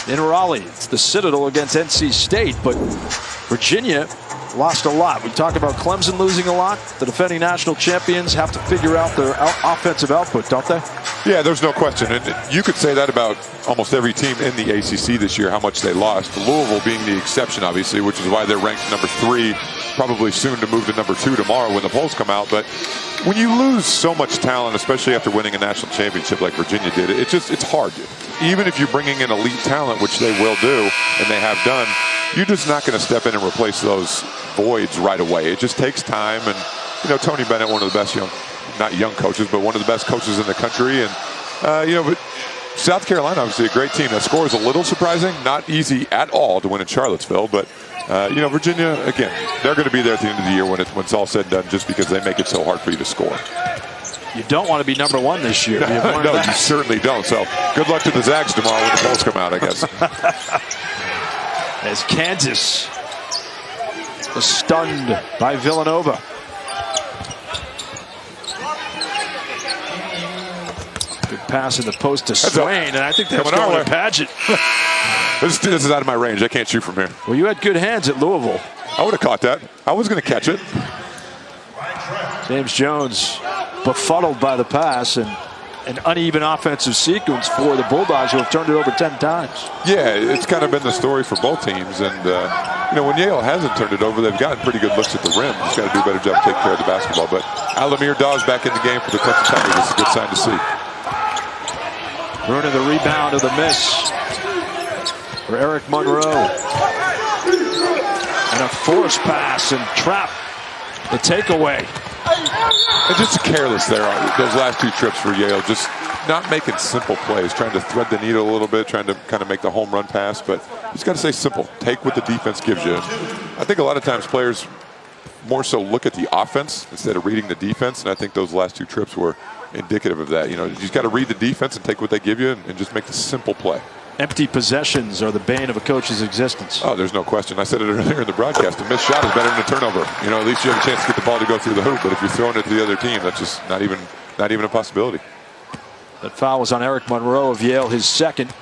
in Raleigh, it's the Citadel against NC State. But Virginia lost a lot. We talk about Clemson losing a lot. The defending national champions have to figure out their offensive output, don't they? Yeah, there's no question. And you could say that about almost every team in the ACC this year, how much they lost. Louisville being the exception, obviously, which is why they're ranked number 3, probably soon to move to number 2 tomorrow when the polls come out. But when you lose so much talent, especially after winning a national championship like Virginia did, it's hard. Even if you're bringing in elite talent, which they will do, and they have done, you're just not going to step in and replace those voids right away. It just takes time. And, Tony Bennett, one of the best not young coaches, but one of the best coaches in the country. And, but South Carolina, obviously a great team. That score is a little surprising. Not easy at all to win in Charlottesville. But, Virginia, again, they're going to be there at the end of the year when it's all said and done, just because they make it so hard for you to score. You don't want to be number 1 this year. No, you certainly don't. So good luck to the Zags tomorrow when the polls come out, I guess. As Kansas was stunned by Villanova. Good pass in the post to Swain, and I think that's going to Paget. This is out of my range. I can't shoot from here. Well, you had good hands at Louisville. I would have caught that. I was going to catch it. James Jones befuddled by the pass, and an uneven offensive sequence for the Bulldogs, who have turned it over 10 times. Yeah, it's kind of been the story for both teams. And, when Yale hasn't turned it over, they've gotten pretty good looks at the rim. Just got to do a better job taking care of the basketball. But Alamir Dawes back in the game for the Clemson Tigers. It's a good sign to see. Bruner the rebound of the miss for Eric Monroe. And a forced pass and trap the takeaway. And just careless there on those last 2 trips for Yale. Just not making simple plays, trying to thread the needle a little bit, trying to kind of make the home run pass. But you just got to say simple. Take what the defense gives you. I think a lot of times players more so look at the offense instead of reading the defense. And I think those last 2 trips were indicative of that. You just got to read the defense and take what they give you and just make the simple play. Empty possessions are the bane of a coach's existence. Oh, there's no question. I said it earlier in the broadcast. A missed shot is better than a turnover. At least you have a chance to get the ball to go through the hoop. But if you're throwing it to the other team, that's just not even a possibility. That foul was on Eric Monroe of Yale, his second.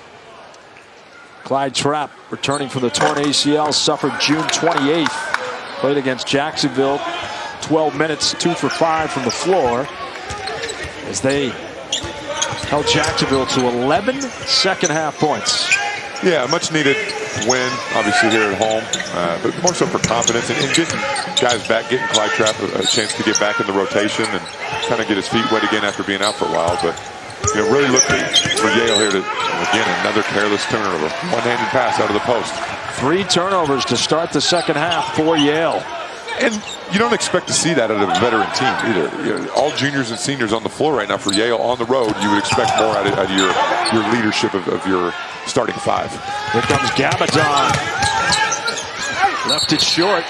Clyde Trapp, returning from the torn ACL, suffered June 28th. Played against Jacksonville. 12 minutes, 2 for 5 from the floor, as they held Jacksonville to 11 second-half points. Yeah, much needed win, obviously, here at home, but more so for confidence and getting guys back, getting Clyde Trapp a chance to get back in the rotation and kind of get his feet wet again after being out for a while. But really looking for Yale here to, again, another careless turnover. One-handed pass out of the post. 3 turnovers to start the second half for Yale. And you don't expect to see that out of a veteran team either. All juniors and seniors on the floor right now for Yale on the road. You would expect more out of your leadership of your starting 5. Here comes Gabadon. Left it short.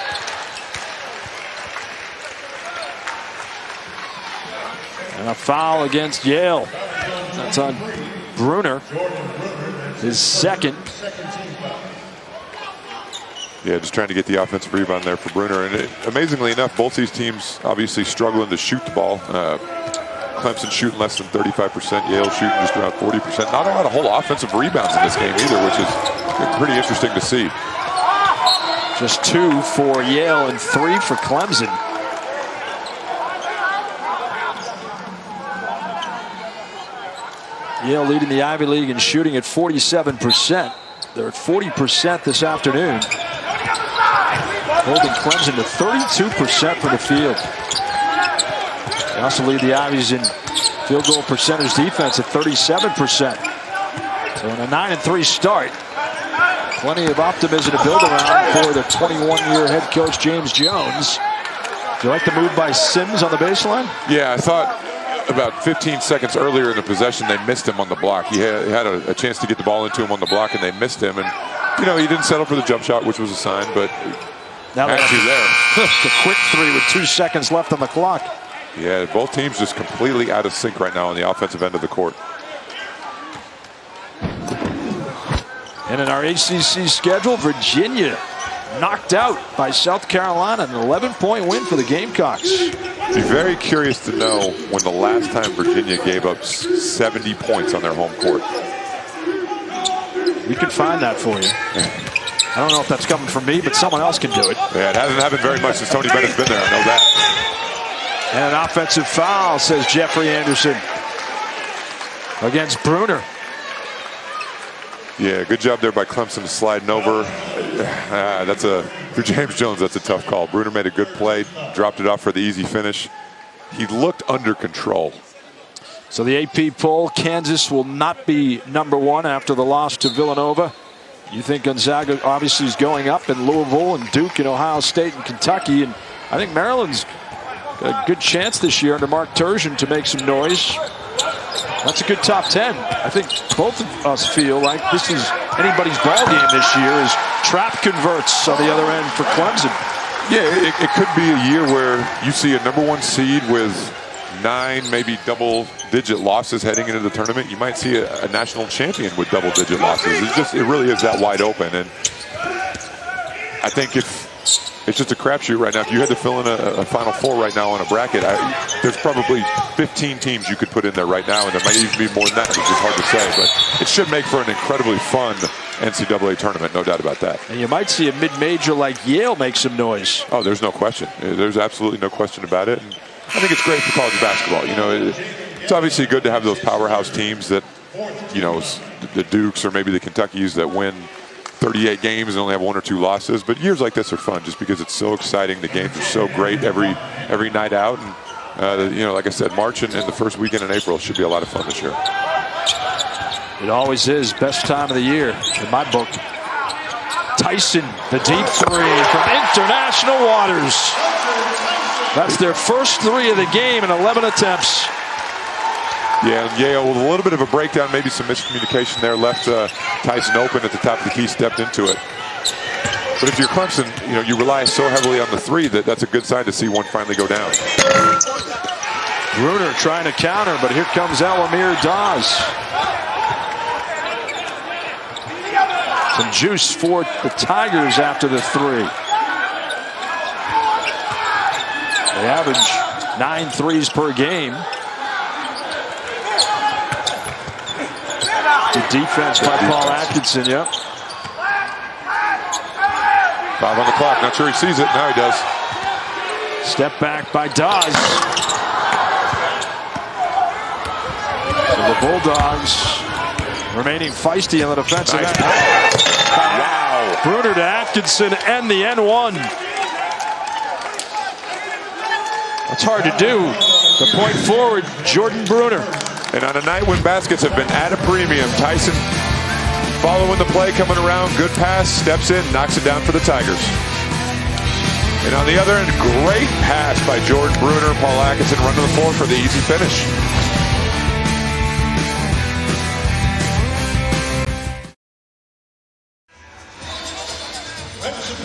And a foul against Yale. That's on Bruner. His second. Yeah, just trying to get the offensive rebound there for Bruner. And amazingly enough, both these teams obviously struggling to shoot the ball. Clemson shooting less than 35%. Yale shooting just around 40%. Not a lot of whole offensive rebounds in this game either, which is pretty interesting to see. Just 2 for Yale and 3 for Clemson. Yale leading the Ivy League in shooting at 47%. They're at 40% this afternoon. Holding Clemson to 32% from the field. They also lead the Ivies in field goal percentage defense at 37%. So in a 9-3 start, plenty of optimism to build around for the 21-year head coach James Jones. Do you like the move by Sims on the baseline? Yeah, I thought about 15 seconds earlier in the possession they missed him on the block. He had a chance to get the ball into him on the block, and they missed him. And he didn't settle for the jump shot, which was a sign, but Now they Actually there. the quick three with 2 seconds left on the clock. Yeah, both teams just completely out of sync right now on the offensive end of the court. And in our ACC schedule, Virginia knocked out by South Carolina, an 11-point win for the Gamecocks. Be very curious to know when the last time Virginia gave up 70 points on their home court. We can find that for you. I don't know if that's coming from me, but someone else can do it. Yeah, it hasn't happened very much since Tony Bennett's been there. I know that. And an offensive foul, says Jeffrey Anderson, against Bruner. Yeah, good job there by Clemson sliding over. For James Jones, that's a tough call. Bruner made a good play, dropped it off for the easy finish. He looked under control. So the AP poll, Kansas will not be #1 after the loss to Villanova. You think Gonzaga obviously is going up, and Louisville and Duke and Ohio State and Kentucky. And I think Maryland's got a good chance this year under Mark Turgeon to make some noise. That's a good top 10. I think both of us feel like this is anybody's ball game this year as Trapp converts on the other end for Clemson. Yeah, it could be a year where you see a #1 seed with 9, maybe double-digit losses heading into the tournament. You might see a national champion with double-digit losses. It really is that wide open. And I think if it's just a crapshoot right now. If you had to fill in a Final Four right now on a bracket, there's probably 15 teams you could put in there right now, and there might even be more than that, which is hard to say. But it should make for an incredibly fun NCAA tournament, no doubt about that. And you might see a mid-major like Yale make some noise. Oh, there's no question. There's absolutely no question about it. And I think it's great for college basketball. You know, it's obviously good to have those powerhouse teams that, you know, the Dukes or maybe the Kentuckys that win 38 games and only have 1 or 2 losses. But years like this are fun just because it's so exciting. The games are so great every night out. And, you know, like I said, March and the first weekend in April should be a lot of fun this year. It always is. Best time of the year in my book. Tyson, the deep three from international waters. That's their first 3 of the game in 11 attempts. Yeah, and Yale with a little bit of a breakdown, maybe some miscommunication there, left Tyson open at the top of the key, stepped into it. But if you're Clemson, you know, you rely so heavily on the 3 that's a good sign to see one finally go down. Bruner trying to counter, but here comes Elamir Dawes. Some juice for the Tigers after the 3. They average 9 threes per game. Good defense by Paul Atkinson, yep. 5 on the clock, not sure he sees it, now he does. Step back by Dawes. So the Bulldogs remaining feisty on the defensive end. Wow. Bruner to Atkinson and the N1. That's hard to do. The point forward, Jordan Bruner. And on a night when baskets have been at a premium, Tyson following the play, coming around, good pass, steps in, knocks it down for the Tigers. And on the other end, great pass by Jordan Bruner. Paul Atkinson running to the floor for the easy finish.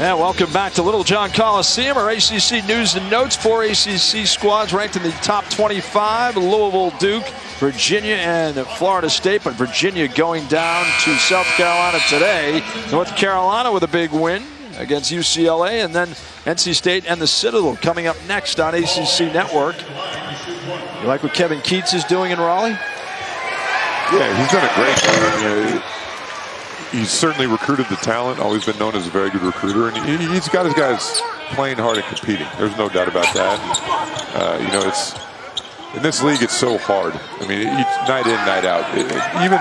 And welcome back to Littlejohn Coliseum, our ACC news and notes. 4 ACC squads ranked in the top 25. Louisville, Duke, Virginia, and Florida State. But Virginia going down to South Carolina today. North Carolina with a big win against UCLA. And then NC State and the Citadel coming up next on ACC Network. You like what Kevin Keats is doing in Raleigh? Yeah, he's done a great job. He's certainly recruited the talent, always been known as a very good recruiter, and he's got his guys playing hard and competing. There's no doubt about that. You know, it's in this league, it's so hard. I mean, night in, night out. Even,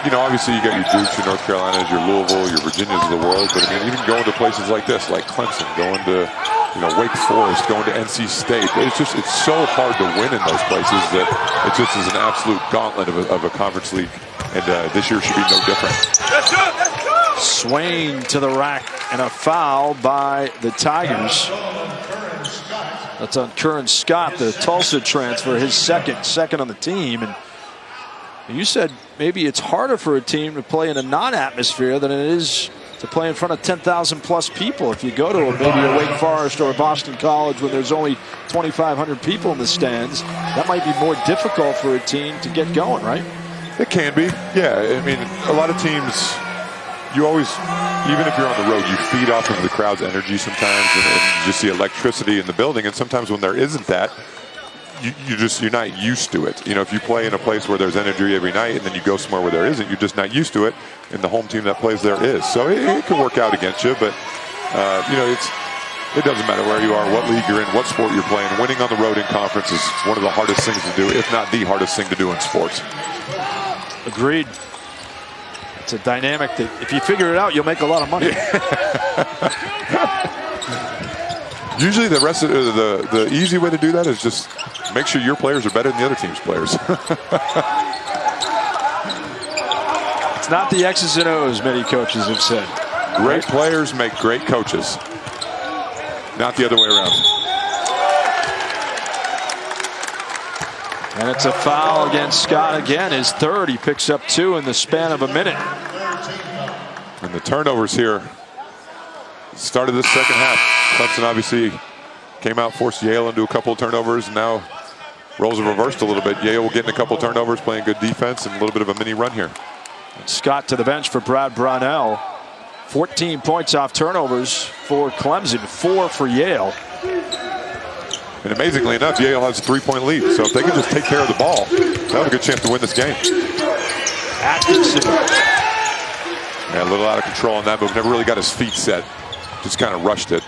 you know, obviously you got your Dukes, your North Carolinas, your Louisville, your Virginias of the world, but I mean, even going to places like this, like Clemson, going to, you know, Wake Forest, going to NC State, it's so hard to win in those places that it just is an absolute gauntlet of a conference league. And this year should be no different. Swain to the rack and a foul by the Tigers. That's on Curran Scott, the Tulsa transfer, his second on the team. And you said maybe it's harder for a team to play in a non-atmosphere than it is to play in front of 10,000 plus people. If you go to maybe a Wake Forest or a Boston College when there's only 2,500 people in the stands, that might be more difficult for a team to get going, right? It can be, yeah. I mean, a lot of teams, you always, even if you're on the road, you feed off of the crowd's energy sometimes, and you just see electricity in the building. And sometimes when there isn't that, you're not used to it. You know, if you play in a place where there's energy every night and then you go somewhere where there isn't, you're just not used to it, and the home team that plays there is. So it can work out against you, but you know, it doesn't matter where you are, what league you're in, what sport you're playing. Winning on the road in conference is one of the hardest things to do, if not the hardest thing to do in sports. Agreed. It's a dynamic that if you figure it out, you'll make a lot of money. Usually the rest of the easy way to do that is just make sure your players are better than the other team's players. It's not the X's and O's, many coaches have said. Great players make great coaches, not the other way around. And it's a foul against Scott again, his third. He picks up 2 in the span of a minute. And the turnovers here started this second half. Clemson obviously came out, forced Yale into a couple of turnovers, and now roles have reversed a little bit. Yale will get in a couple of turnovers, playing good defense, and a little bit of a mini run here. And Scott to the bench for Brad Brownell. 14 points off turnovers for Clemson, 4 for Yale. And amazingly enough, Yale has a 3-point lead. So if they can just take care of the ball, they'll have a good chance to win this game. Atkinson. Yeah, a little out of control on that move. Never really got his feet set. Just kind of rushed it.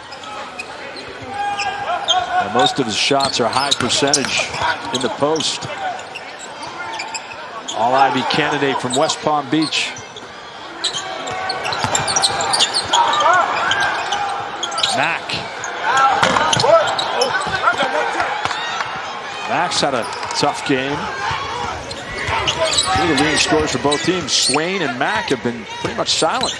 And most of his shots are high percentage in the post. All-Ivy candidate from West Palm Beach. Mack. Mack's had a tough game. 2 of the leading scorers for both teams, Swain and Mack, have been pretty much silent.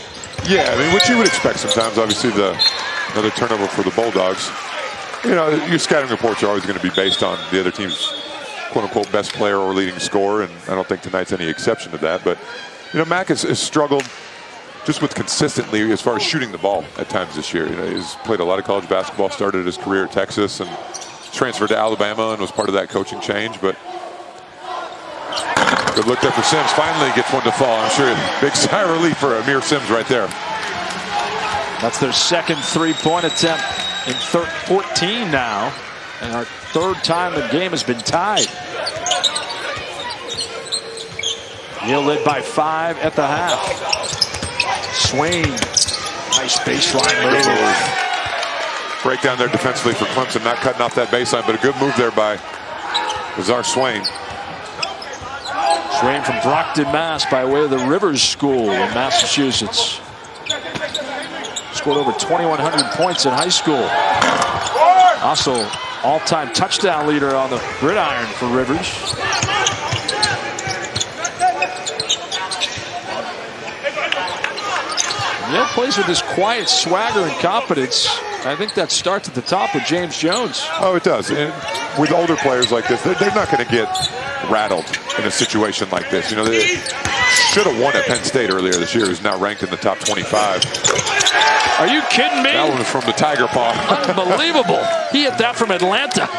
Yeah, I mean, what you would expect sometimes, obviously, another turnover for the Bulldogs. You know, your scouting reports are always going to be based on the other team's quote-unquote best player or leading scorer, and I don't think tonight's any exception to that. But, you know, Mack has struggled just with consistently as far as shooting the ball at times this year. You know, he's played a lot of college basketball, started his career at Texas, and transferred to Alabama and was part of that coaching change. But good look there for Sims. Finally gets one to fall. I'm sure a big sigh of relief for Amir Sims right there. That's their second 3-point attempt in 14 now, and our 3rd time the game has been tied. Yale led by 5 at the half. Swain, nice baseline move. Breakdown there defensively for Clemson, not cutting off that baseline, but a good move there by Azar Swain. Swain from Brockton, Mass, by way of the Rivers School in Massachusetts. Scored over 2,100 points in high school. Also, all-time touchdown leader on the gridiron for Rivers. Yale plays with this quiet swagger and confidence. I think that starts at the top with James Jones. Oh, it does. And with older players like this, they're not going to get rattled in a situation like this. You know, they should have won at Penn State earlier this year, who's now ranked in the top 25. Are you kidding me? That one was from the Tiger Paw. Unbelievable. He hit that from Atlanta.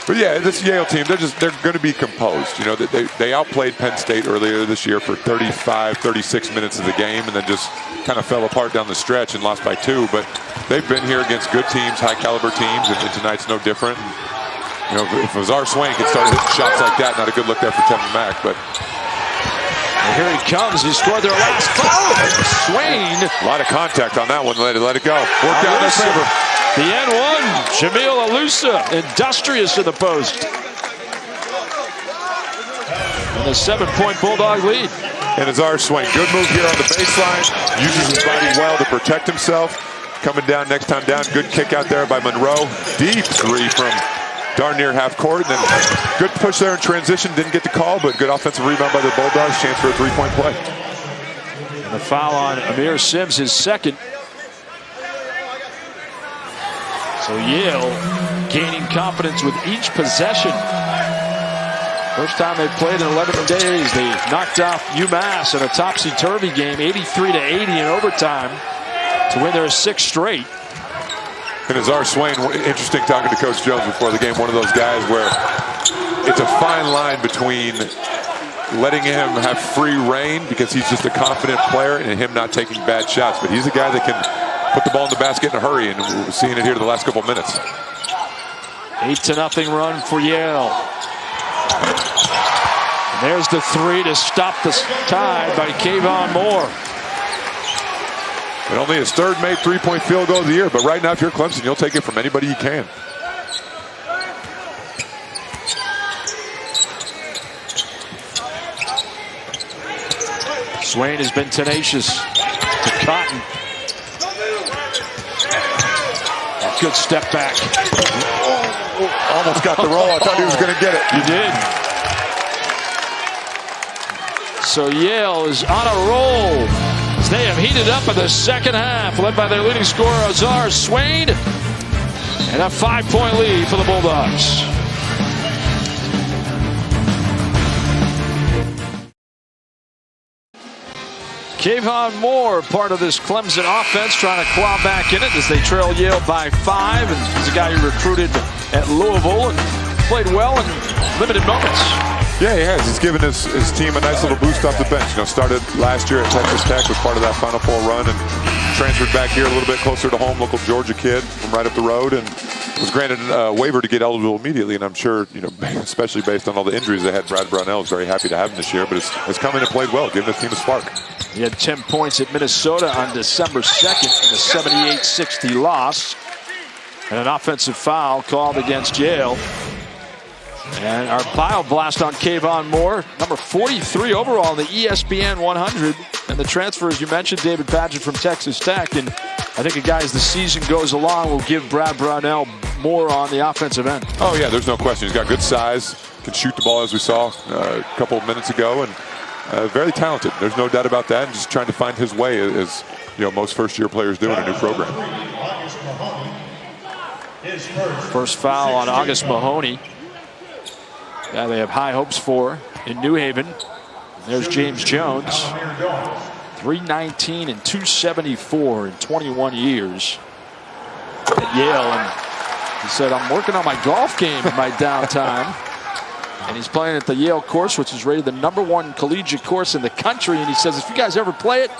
But yeah, this Yale team, they're going to be composed. You know, they outplayed Penn State earlier this year for 35, 36 minutes of the game, and then just kind of fell apart down the stretch and lost by 2. But they've been here against good teams, high caliber teams, and tonight's no different. You know, if Azar Swain could start hitting shots like that, not a good look there for Tevin Mack, but. And here he comes. He scored their last 5. Swain. A lot of contact on that one. Let it go. Worked out in their favor. The N1, Jamil Alusa, industrious to the post. And a 7-point Bulldog lead. And Azar Swain, good move here on the baseline. Uses his body well to protect himself. Coming down next time down. Good kick out there by Monroe. Deep 3 from darn near half court. And then good push there in transition. Didn't get the call, but good offensive rebound by the Bulldogs. Chance for a 3-point play. And the foul on Amir Sims, his second. So Yale gaining confidence with each possession. First time they've played in 11 days. They knocked off UMass in a topsy-turvy game, 83-80 in overtime. to win their 6th straight. And Azar Swain, interesting talking to Coach Jones before the game, one of those guys where it's a fine line between letting him have free reign because he's just a confident player and him not taking bad shots. But he's a guy that can put the ball in the basket in a hurry, and we're seeing it here the last couple of minutes. 8-0 run for Yale. And there's the 3 to stop the tie by Kayvon Moore. And only his 3rd made 3-point field goal of the year, but right now if you're Clemson, you'll take it from anybody you can. Swain has been tenacious to Cotton. A good step back. Almost got the roll. I thought he was going to get it. You did. So Yale is on a roll as they have heated up in the 2nd half, led by their leading scorer, Azar Swain, and a 5-point lead for the Bulldogs. Kayvon Moore, part of this Clemson offense, trying to claw back in it as they trail Yale by 5. And he's a guy who recruited at Louisville and played well in limited moments. Yeah, he has. He's given his team a nice little boost off the bench. You know, started last year at Texas Tech, was part of that Final Four run, and transferred back here a little bit closer to home, local Georgia kid from right up the road, and was granted a waiver to get eligible immediately. And I'm sure, you know, especially based on all the injuries they had, Brad Brownell is very happy to have him this year, but has come in and played well, giving his team a spark. He had 10 points at Minnesota on December 2nd in a 78-60 loss. And an offensive foul called against Yale. And our bio blast on Kayvon Moore, number 43 overall in the ESPN 100. And the transfer, as you mentioned, David Padgett from Texas Tech. And I think a guy, as the season goes along, will give Brad Brownell more on the offensive end. Oh, yeah, there's no question. He's got good size, can shoot the ball, as we saw a couple of minutes ago, and very talented. There's no doubt about that, and just trying to find his way, as you know, most first-year players do in a new program. First foul on August Mahoney. Guy they have high hopes for in New Haven. There's James Jones. 319 and 274 in 21 years at Yale. And he said, I'm working on my golf game in my downtime. And he's playing at the Yale course, which is rated the #1 collegiate course in the country. And he says, if you guys ever play it,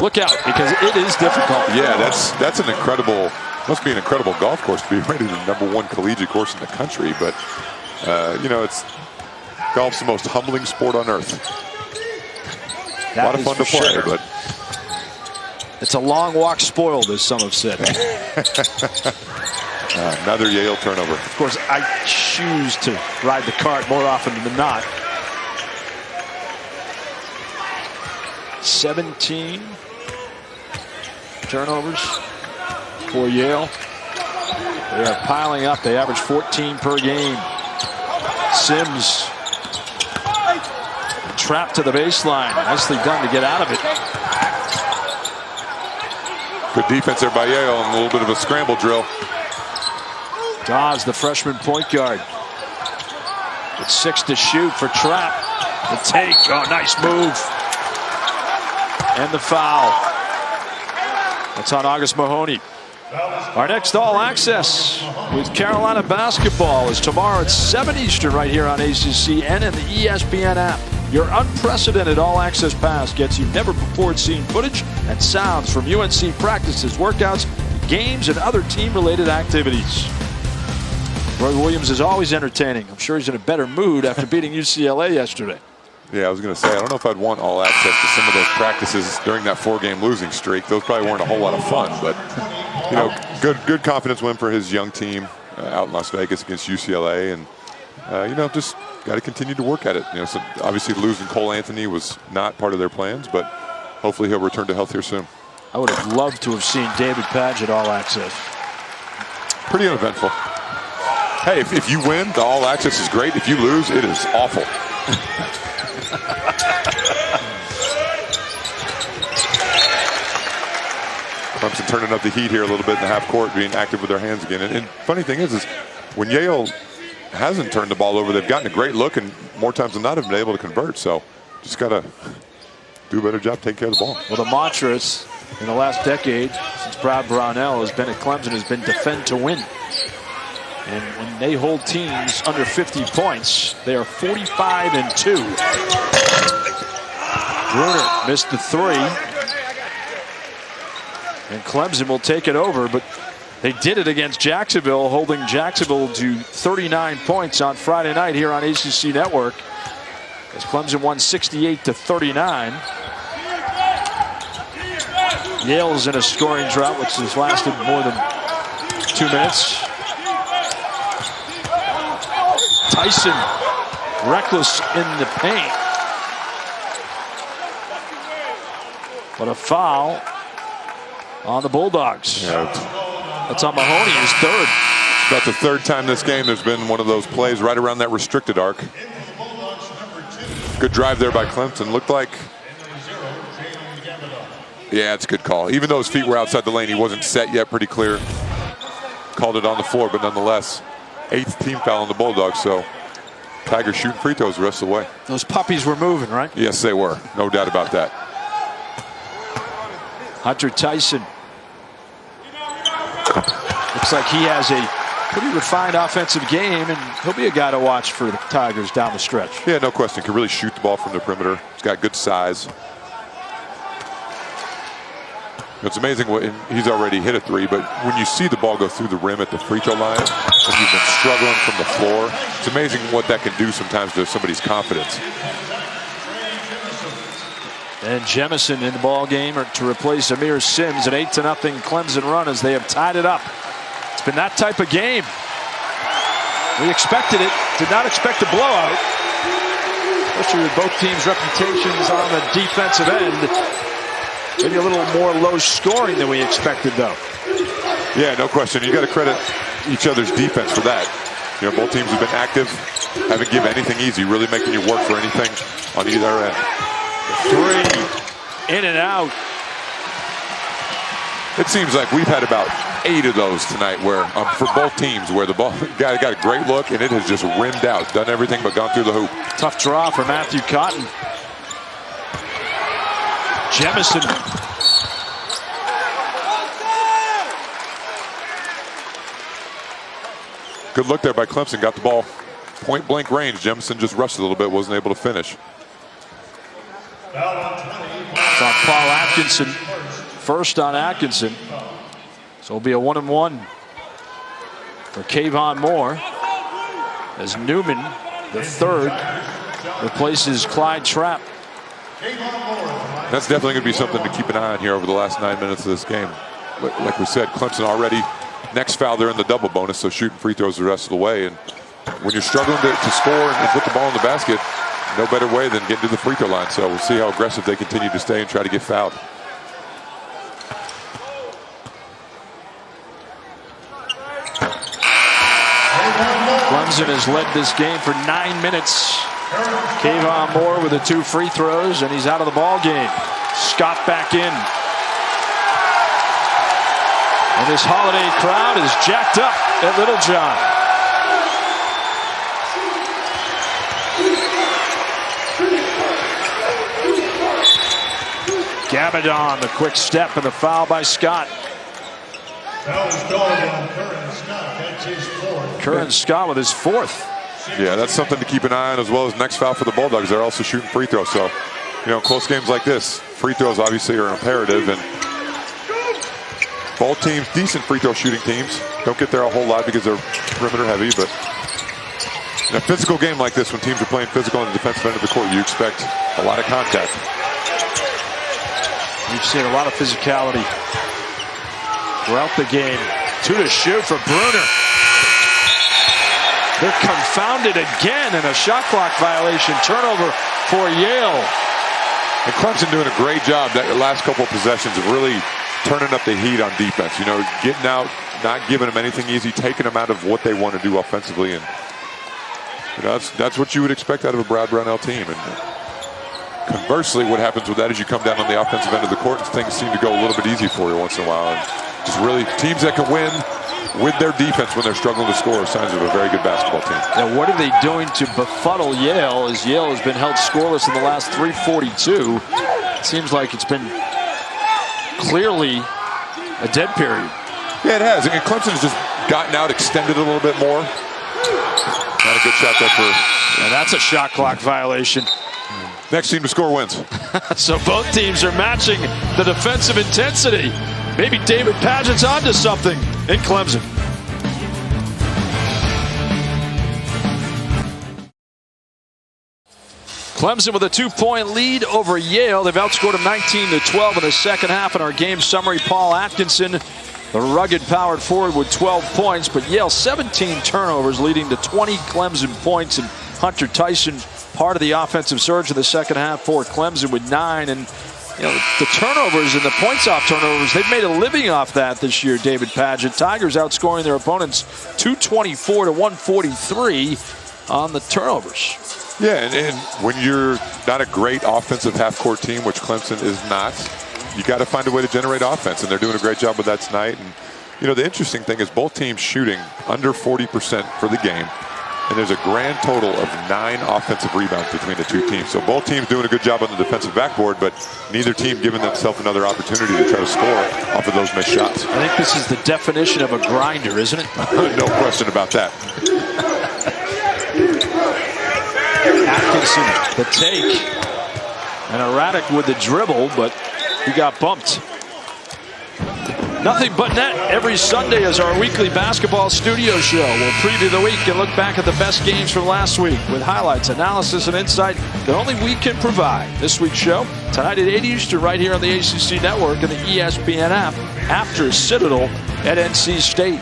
look out, because it is difficult. Yeah, that's an incredible, must be an incredible golf course to be rated the #1 collegiate course in the country. But, you know, golf's the most humbling sport on earth. A lot of fun to play, sure. But it's a long walk spoiled, as some have said. Another Yale turnover. Of course, I choose to ride the cart more often than not. 17 turnovers for Yale. They are piling up. They average 14 per game. Sims trapped to the baseline. Nicely done to get out of it. Good defense there by Yale and a little bit of a scramble drill. Dawes, the freshman point guard. It's 6 to shoot for Trapp. The take. Oh, nice move. And the foul. That's on August Mahoney. Our next All Access with Carolina basketball is tomorrow at 7 Eastern right here on ACC and in the ESPN app. Your unprecedented All Access pass gets you never before seen footage and sounds from UNC practices, workouts, games, and other team-related activities. Roy Williams is always entertaining. I'm sure he's in a better mood after beating UCLA yesterday. Yeah, I was going to say, I don't know if I'd want all access to some of those practices during that 4-game losing streak. Those probably weren't a whole lot of fun, but, you know, good confidence win for his young team out in Las Vegas against UCLA, and, you know, just got to continue to work at it. You know, so obviously losing Cole Anthony was not part of their plans, but hopefully he'll return to health here soon. I would have loved to have seen David Padgett All Access. Pretty uneventful. Hey, if you win, the All Access is great. If you lose, it is awful. Clemson turning up the heat here a little bit in the half court, being active with their hands again. And funny thing is when Yale hasn't turned the ball over, they've gotten a great look, and more times than not have been able to convert. So just got to do a better job taking care of the ball. Well, the mantra is in the last decade since Brad Brownell has been at Clemson has been defend to win. And when they hold teams under 50 points, they are 45-2. Bruner missed the three. And Clemson will take it over, but they did it against Jacksonville, holding Jacksonville to 39 points on Friday night here on ACC Network, as Clemson won 68-39. Yale's in a scoring drought, which has lasted more than 2 minutes. Tyson, reckless in the paint. But a foul on the Bulldogs. Yeah. That's on Mahoney, his third. It's about the third time this game there's been one of those plays right around that restricted arc. Good drive there by Clemson. Looked like, yeah, it's a good call. Even though his feet were outside the lane, he wasn't set yet, pretty clear. Called it on the floor, but nonetheless, 8th team foul on the Bulldogs, so Tigers shooting free throws the rest of the way. Those puppies were moving, right? Yes, they were. No doubt about that. Hunter Tyson. Looks like he has a pretty refined offensive game, and he'll be a guy to watch for the Tigers down the stretch. Yeah, no question. Can really shoot the ball from the perimeter. He's got good size. It's amazing what he's already hit a three, but when you see the ball go through the rim at the free throw line, and you've been struggling from the floor, it's amazing what that can do sometimes to somebody's confidence. And Jemison in the ball game to replace Amir Sims. An 8-0 Clemson run as they have tied it up. It's been that type of game. We expected it. Did not expect a blowout. Especially with both teams' reputations on the defensive end. Maybe a little more low scoring than we expected, though. Yeah, no question. You got to credit each other's defense for that. You know, both teams have been active, haven't given anything easy, really making you work for anything on either end. Three, in and out. It seems like we've had about 8 of those tonight where, for both teams, where the ball guy got a great look and it has just rimmed out, done everything but gone through the hoop. Tough draw for Matthew Cotton. Jemison. Good look there by Clemson. Got the ball point blank range. Jemison just rushed a little bit, wasn't able to finish. It's on Paul Atkinson. First on Atkinson. So it'll be a 1-and-1 for Kayvon Moore as Newman, the third, replaces Clyde Trapp. That's definitely going to be something to keep an eye on here over the last 9 minutes of this game. Like we said, Clemson already next foul, they're in the double bonus, so shooting free throws the rest of the way. And when you're struggling to score and put the ball in the basket, no better way than getting to the free throw line. So we'll see how aggressive they continue to stay and try to get fouled. Clemson has led this game for 9 minutes. Kayvon Moore with the 2 free throws, and he's out of the ball game. Scott back in. And this holiday crowd is jacked up at Littlejohn. Gabadon, the quick step and the foul by Scott. Curran Scott with his 4th. Yeah, that's something to keep an eye on, as well as next foul for the Bulldogs. They're also shooting free throws. So, you know, close games like this, free throws obviously are imperative. And both teams, decent free throw shooting teams. Don't get there a whole lot because they're perimeter heavy. But in a physical game like this, when teams are playing physical on the defensive end of the court, you expect a lot of contact. We've seen a lot of physicality throughout the game. 2 to shoot for Bruner. They're confounded again in a shot clock violation. Turnover for Yale. And Clemson doing a great job that last couple of possessions of really turning up the heat on defense. You know, getting out, not giving them anything easy, taking them out of what they want to do offensively. And you know, that's what you would expect out of a Brad Brownell team. And conversely, what happens with that is you come down on the offensive end of the court and things seem to go a little bit easy for you once in a while. And just really teams that can win with their defense when they're struggling to score are signs of a very good basketball team. Now, what are they doing to befuddle Yale, as Yale has been held scoreless in the last 3:42? It seems like it's been clearly a dead period. Yeah, it has. I mean, Clemson's just gotten out, extended a little bit more. Not a good shot there for. And that's a shot clock violation. Next team to score wins. So both teams are matching the defensive intensity. Maybe David Padgett's onto something in Clemson. Clemson with a 2-point lead over Yale. They've outscored them 19-12 in the second half. In our game summary, Paul Atkinson, the rugged powered forward, with 12 points. But Yale 17 turnovers, leading to 20 Clemson points. And Hunter Tyson, part of the offensive surge in the second half for Clemson, with 9. And you know, the turnovers and the points off turnovers, they've made a living off that this year, David Padgett. Tigers outscoring their opponents 224-143 on the turnovers. Yeah, and when you're not a great offensive half-court team, which Clemson is not, you got to find a way to generate offense, and they're doing a great job with that tonight. And you know, the interesting thing is both teams shooting under 40% for the game, and there's a grand total of 9 offensive rebounds between the two teams. So both teams doing a good job on the defensive backboard, but neither team giving themselves another opportunity to try to score off of those missed shots. I think this is the definition of a grinder, isn't it? No question about that. Atkinson, the take, and erratic with the dribble, but he got bumped. Nothing but net every Sunday is our weekly basketball studio show. We'll preview the week and look back at the best games from last week with highlights, analysis, and insight that only we can provide. This week's show, tonight at 8 Eastern, right here on the ACC Network and the ESPN app, after Citadel at NC State.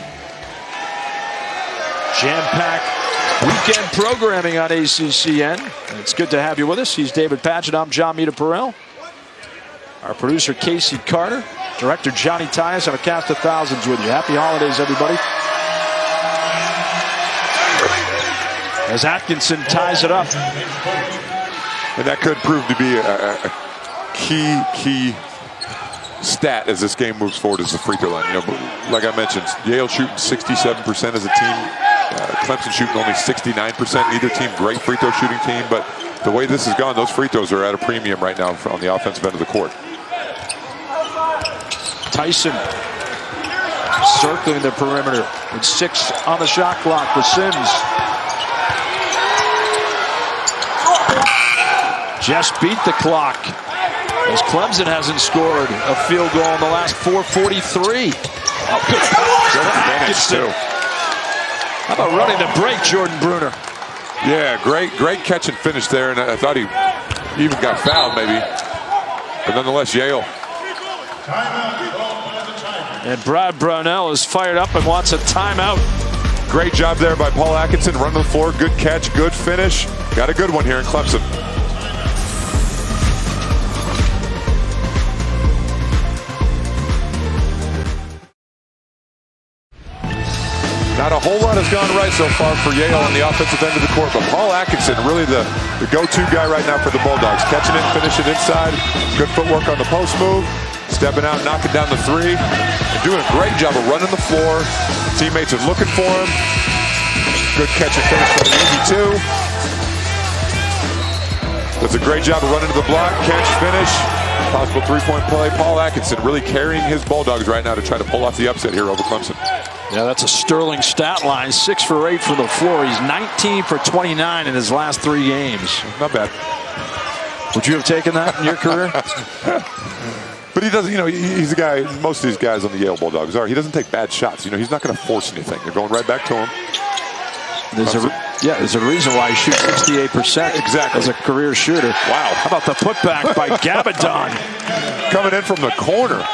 Jam-packed weekend programming on ACCN. And it's good to have you with us. He's David Padgett. I'm John Mita-Perrell. Our producer, Casey Carter. Director Johnny Tyus, and a cast of thousands with you. Happy holidays, everybody. As Atkinson ties it up. And that could prove to be a key stat as this game moves forward is the free throw line. You know, like I mentioned, Yale shooting 67% as a team. Clemson shooting only 69%. Neither team great free throw shooting team, but the way this has gone, those free throws are at a premium right now on the offensive end of the court. Tyson circling the perimeter with 6 on the shot clock with Sims. Just beat the clock as Clemson hasn't scored a field goal in the last 4:43. Oh, good pass. Atkinson. How about running the break, Jordan Bruner? Yeah, great catch and finish there, and I thought he even got fouled maybe. But nonetheless, Yale. And Brad Brownell is fired up and wants a timeout. Great job there by Paul Atkinson, running the floor, good catch, good finish. Got a good one here in Clemson. Not a whole lot has gone right so far for Yale on the offensive end of the court, but Paul Atkinson, really the go-to guy right now for the Bulldogs. Catching it, finishing inside, good footwork on the post move, stepping out, knocking down the 3, and doing a great job of running the floor. Teammates are looking for him. Good catch and finish from the easy 2. Does a great job of running to the block, catch, finish. Possible 3-point play. Paul Atkinson really carrying his Bulldogs right now to try to pull off the upset here over Clemson. Yeah, that's a sterling stat line. 6 for 8 from the floor. He's 19 for 29 in his last 3 games. Not bad. Would you have taken that in your career? But he doesn't, you know, he's a guy, most of these guys on the Yale Bulldogs are, he doesn't take bad shots. You know, he's not going to force anything. They're going right back to him. There's a reason why he shoots 68% exactly as a career shooter. Wow. How about the putback by Gabadon? Coming in from the corner.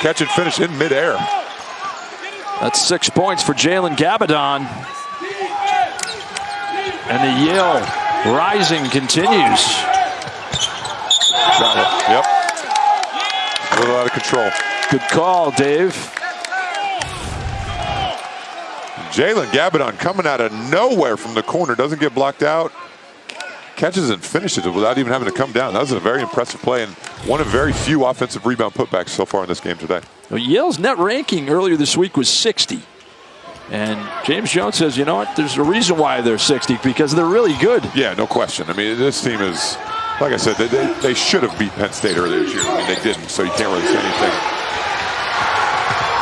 Catch and finish in midair. That's 6 points for Jalen Gabadon. And the Yale rising continues. Got it. Yep. A little out of control. Good call, Dave. Jalen Gabadon coming out of nowhere from the corner. Doesn't get blocked out. Catches and finishes it without even having to come down. That was a very impressive play and one of very few offensive rebound putbacks so far in this game today. Well, Yale's net ranking earlier this week was 60. And James Jones says, you know what, there's a reason why they're 60, because they're really good. Yeah, no question. I mean, this team is, like I said, they should have beat Penn State earlier this year. I mean, they didn't, so you can't really say anything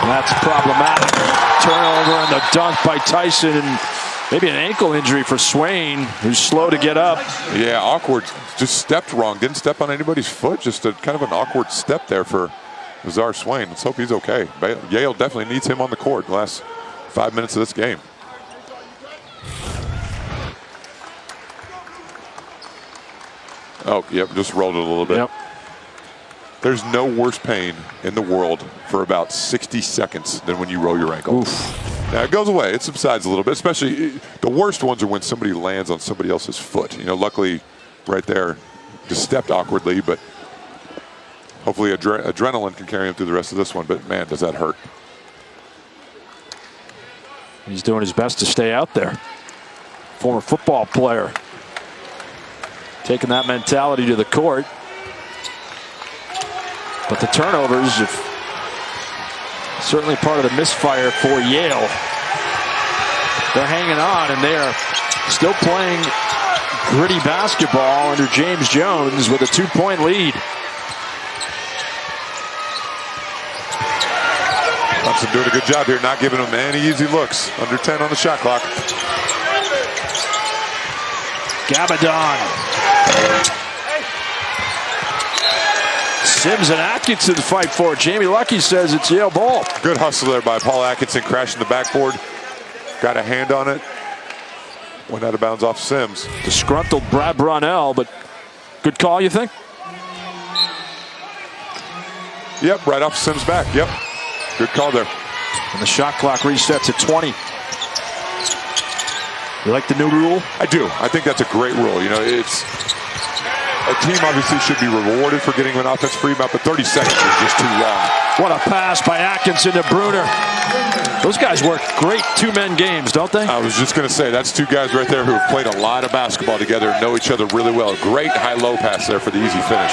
That's problematic. Turnover and the dunk by Tyson, and maybe an ankle injury for Swain, who's slow to get up. Yeah, awkward. Just stepped wrong. Didn't step on anybody's foot. Just a kind of an awkward step there for Nazar Swain. Let's hope he's okay. Yale definitely needs him on the court the last 5 minutes of this game. Oh, yep, just rolled it a little bit. Yep. There's no worse pain in the world for about 60 seconds than when you roll your ankle. Oof. Now, it goes away. It subsides a little bit, especially the worst ones are when somebody lands on somebody else's foot. You know, luckily right there, just stepped awkwardly, but hopefully adrenaline can carry him through the rest of this one. But, man, does that hurt. He's doing his best to stay out there. Former football player. Taking that mentality to the court. But the turnovers, certainly part of the misfire for Yale. They're hanging on, and they are still playing gritty basketball under James Jones with a 2-point lead. Clemson doing a good job here, not giving them any easy looks. Under 10 on the shot clock. Gabadon. Sims and Atkinson fight for it. Jamie Lucky says it's Yale ball. Good hustle there by Paul Atkinson, crashing the backboard. Got a hand on it. Went out of bounds off Sims. Disgruntled Brad Brownell, but good call, you think? Yep, right off Sims' back. Yep. Good call there. And the shot clock resets at 20. You like the new rule? I do. I think that's a great rule. You know, it's a team obviously should be rewarded for getting an offensive rebound, but 30 seconds is just too long. What a pass by Atkinson to Bruner. Those guys work great two-man games, don't they? I was just going to say, that's two guys right there who have played a lot of basketball together and know each other really well. Great high-low pass there for the easy finish.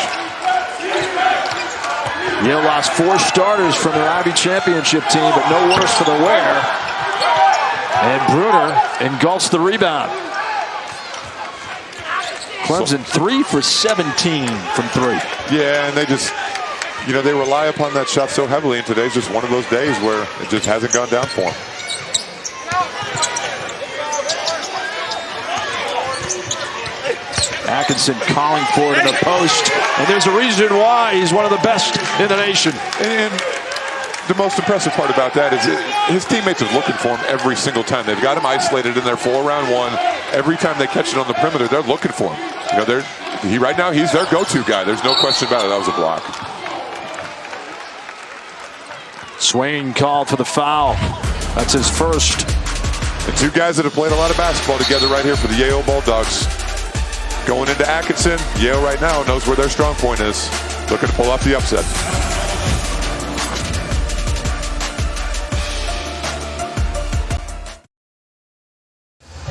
Yale lost 4 starters from their Ivy Championship team, but no worse for the wear. And Bruner engulfs the rebound. Clemson 3 for 17 from 3. Yeah, and they just, you know, they rely upon that shot so heavily, and today's just one of those days where it just hasn't gone down for them. Atkinson calling for it in the post, and there's a reason why he's one of the best in the nation. And the most impressive part about that is his teammates are looking for him every single time. They've got him isolated in their 4-round one. Every time they catch it on the perimeter, they're looking for him. You know, right now he's their go-to guy. There's no question about it. That was a block. Swain called for the foul. That's his first. The two guys that have played a lot of basketball together right here for the Yale Bulldogs. Going into Atkinson, Yale right now knows where their strong point is. Looking to pull off the upset.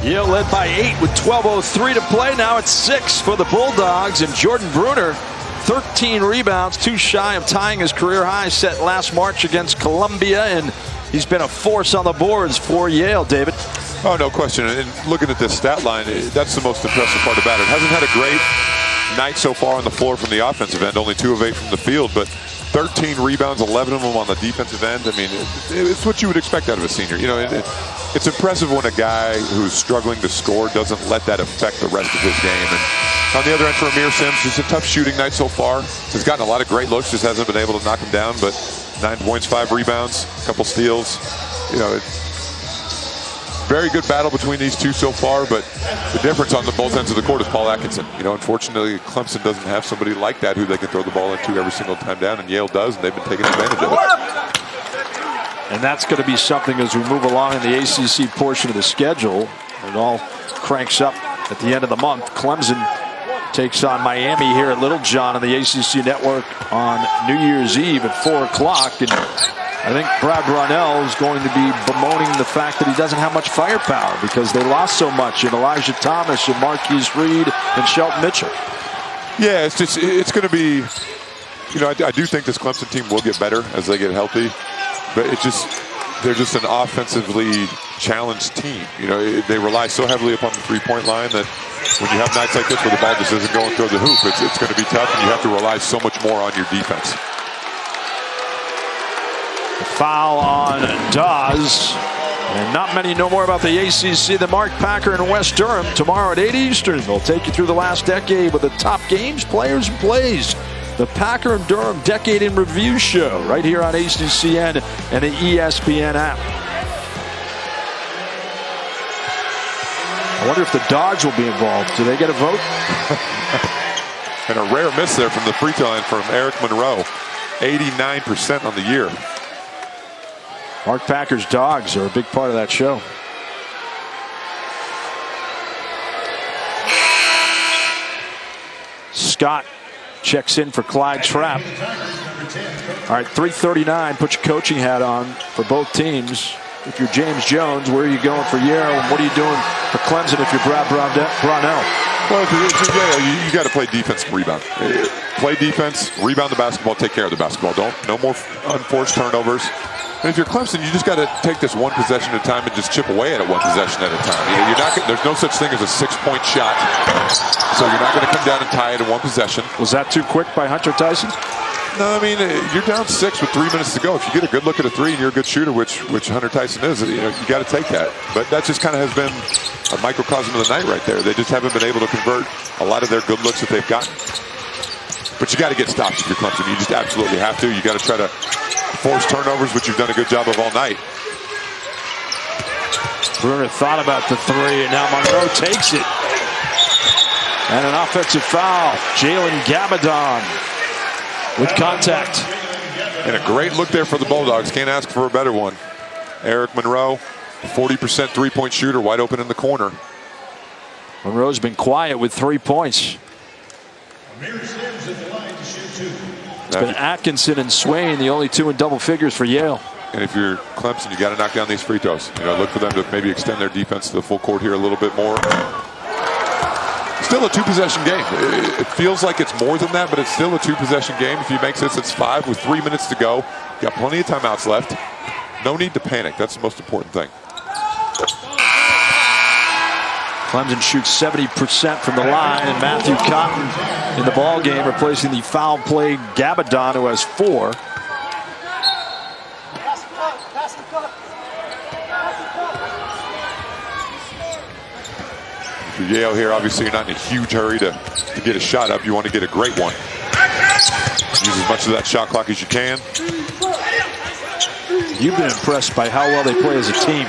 Yale led by 8 with 12:03 to play. Now it's 6 for the Bulldogs, and Jordan Bruner, 13 rebounds, 2 shy of tying his career high set last March against Columbia, and he's been a force on the boards for Yale, David. Oh, no question. And looking at this stat line, that's the most impressive part about it. Hasn't had a great night so far on the floor from the offensive end, only 2 of 8 from the field, but 13 rebounds, 11 of them on the defensive end. I mean, it's what you would expect out of a senior. You know, it's impressive when a guy who's struggling to score doesn't let that affect the rest of his game. And on the other end for Amir Sims, just a tough shooting night so far. He's gotten a lot of great looks, just hasn't been able to knock him down, but 9 points, 5 rebounds, a couple steals. You know, very good battle between these two so far, but the difference on the both ends of the court is Paul Atkinson. You know, unfortunately, Clemson doesn't have somebody like that who they can throw the ball into every single time down, and Yale does, and they've been taking advantage of it. And that's going to be something as we move along in the ACC portion of the schedule. It all cranks up at the end of the month. Clemson takes on Miami here at Littlejohn on the ACC network on New Year's Eve at 4 o'clock. And I think Brad Brownell is going to be bemoaning the fact that he doesn't have much firepower because they lost so much in Elijah Thomas and Marquise Reed and Shelton Mitchell. Yeah, it's going to be, you know, I do think this Clemson team will get better as they get healthy, but they're just an offensively challenged team. You know, they rely so heavily upon the three-point line that when you have nights like this where the ball just isn't going through the hoop, it's going to be tough, and you have to rely so much more on your defense. Foul on Dawes. And not many know more about the ACC than Mark Packer and West Durham. Tomorrow at 8 Eastern, they'll take you through the last decade with the top games, players, and plays. The Packer and Durham Decade in Review show right here on ACCN and the ESPN app. I wonder if the Dogs will be involved. Do they get a vote? And a rare miss there from the free throw line from Eric Monroe. 89% on the year. Mark Packer's Dogs are a big part of that show. Scott checks in for Clyde Trapp. All right, 3:39. Put your coaching hat on for both teams. If you're James Jones, where are you going for Yale? And what are you doing for Clemson if you're Brad Brownell? Well, if you're Yale, you got to play defense and rebound. Play defense, rebound the basketball, take care of the basketball. No more unforced turnovers. And if you're Clemson, you just got to take this one possession at a time and just chip away at it one possession at a time. You're not. There's no such thing as a 6-point shot, so you're not going to come down and tie it in one possession. Was that too quick by Hunter Tyson? No, I mean, you're down 6 with 3 minutes to go. If you get a good look at a three and you're a good shooter, which Hunter Tyson is, you got to take that. But that just kind of has been a microcosm of the night right there. They just haven't been able to convert a lot of their good looks that they've gotten. But you got to get stops if you're Clemson. You just absolutely have to. You got to try to force turnovers, which you've done a good job of all night. Bruner thought about the three, and now Monroe takes it. And an offensive foul. Jalen Gabadon with contact. And a great look there for the Bulldogs. Can't ask for a better one. Eric Monroe, 40% three-point shooter, wide open in the corner. Monroe's been quiet with 3 points. It's been Atkinson and Swain, the only two in double figures for Yale. And if you're Clemson, you got to knock down these free throws. Look for them to maybe extend their defense to the full court here a little bit more. Still a 2-possession game. It feels like it's more than that, but it's still a 2-possession game. If he makes this, it's 5 with 3 minutes to go. You got plenty of timeouts left. No need to panic. That's the most important thing. Clemson shoots 70% from the line, and Matthew Cotton in the ball game, replacing the foul-played Gabadon, who has 4. For Yale here, obviously you're not in a huge hurry to get a shot up. You want to get a great one. Use as much of that shot clock as you can. You've been impressed by how well they play as a team.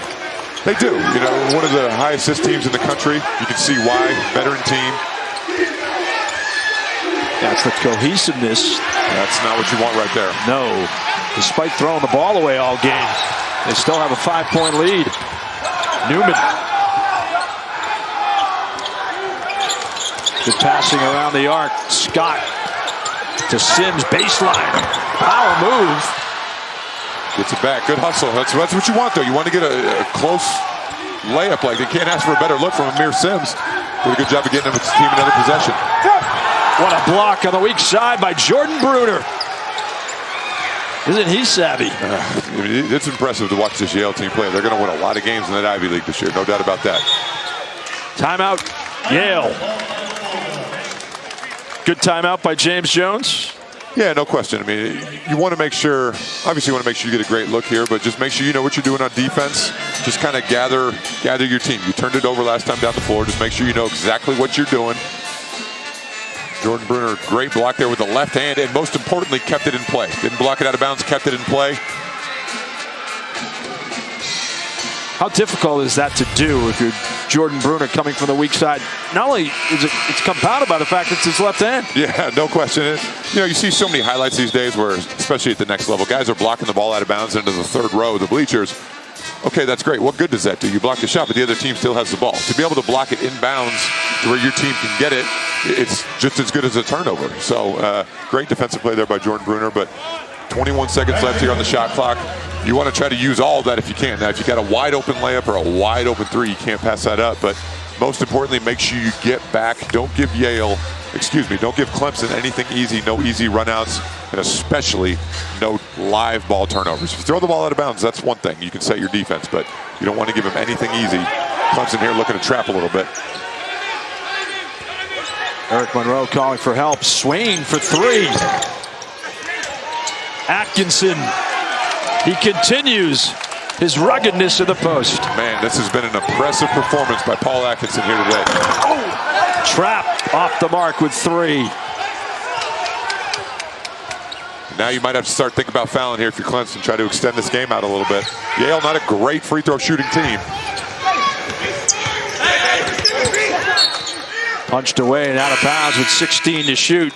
They do. One of the high assist teams in the country. You can see why. Veteran team. That's the cohesiveness. That's not what you want right there. No. Despite throwing the ball away all game, they still have a 5-point lead. Newman. Good passing around the arc. Scott to Sims, baseline. Power move. Gets it back. Good hustle. That's what you want, though. You want to get a close layup. Like, they can't ask for a better look from Amir Sims. Did a good job of getting his team another possession. What a block on the weak side by Jordan Bruner. Isn't he savvy? It's impressive to watch this Yale team play. They're going to win a lot of games in that Ivy League this year. No doubt about that. Timeout, Yale. Good timeout by James Jones. Yeah, no question. I mean, you want to make sure, obviously you want to make sure you get a great look here, but just make sure you know what you're doing on defense. Just kind of gather your team. You turned it over last time down the floor. Just make sure you know exactly what you're doing. Jordan Bruner, great block there with the left hand, and most importantly, kept it in play. Didn't block it out of bounds, kept it in play. How difficult is that to do if you're Jordan Bruner coming from the weak side? Not only is it's compounded by the fact it's his left hand. Yeah, no question. You see so many highlights these days where, especially at the next level, guys are blocking the ball out of bounds into the third row of the bleachers. Okay, that's great. What good does that do? You block the shot, but the other team still has the ball. To be able to block it inbounds to where your team can get it, it's just as good as a turnover. So great defensive play there by Jordan Bruner, but 21 seconds left here on the shot clock. You want to try to use all of that if you can. Now, if you got a wide open layup or a wide open three, you can't pass that up. But most importantly, make sure you get back. Don't give Clemson anything easy, no easy runouts, and especially no live ball turnovers. If you throw the ball out of bounds, that's one thing. You can set your defense, but you don't want to give them anything easy. Clemson here looking to trap a little bit. Eric Monroe calling for help. Swain for 3. Atkinson. He continues his ruggedness in the post. Man, this has been an impressive performance by Paul Atkinson here today. Trapp off the mark with 3. Now you might have to start thinking about fouling here if you're Clemson, try to extend this game out a little bit. Yale, not a great free throw shooting team. Punched away and out of bounds with 16 to shoot.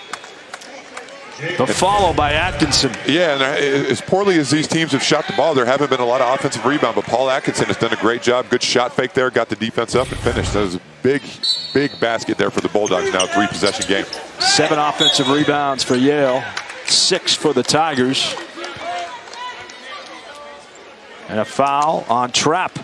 The follow by Atkinson. Yeah, and as poorly as these teams have shot the ball, there haven't been a lot of offensive rebound, but Paul Atkinson has done a great job. Good shot fake there, got the defense up and finished. That was a big, big basket there for the Bulldogs now, 3-possession game. 7 offensive rebounds for Yale, 6 for the Tigers. And a foul on Trapp.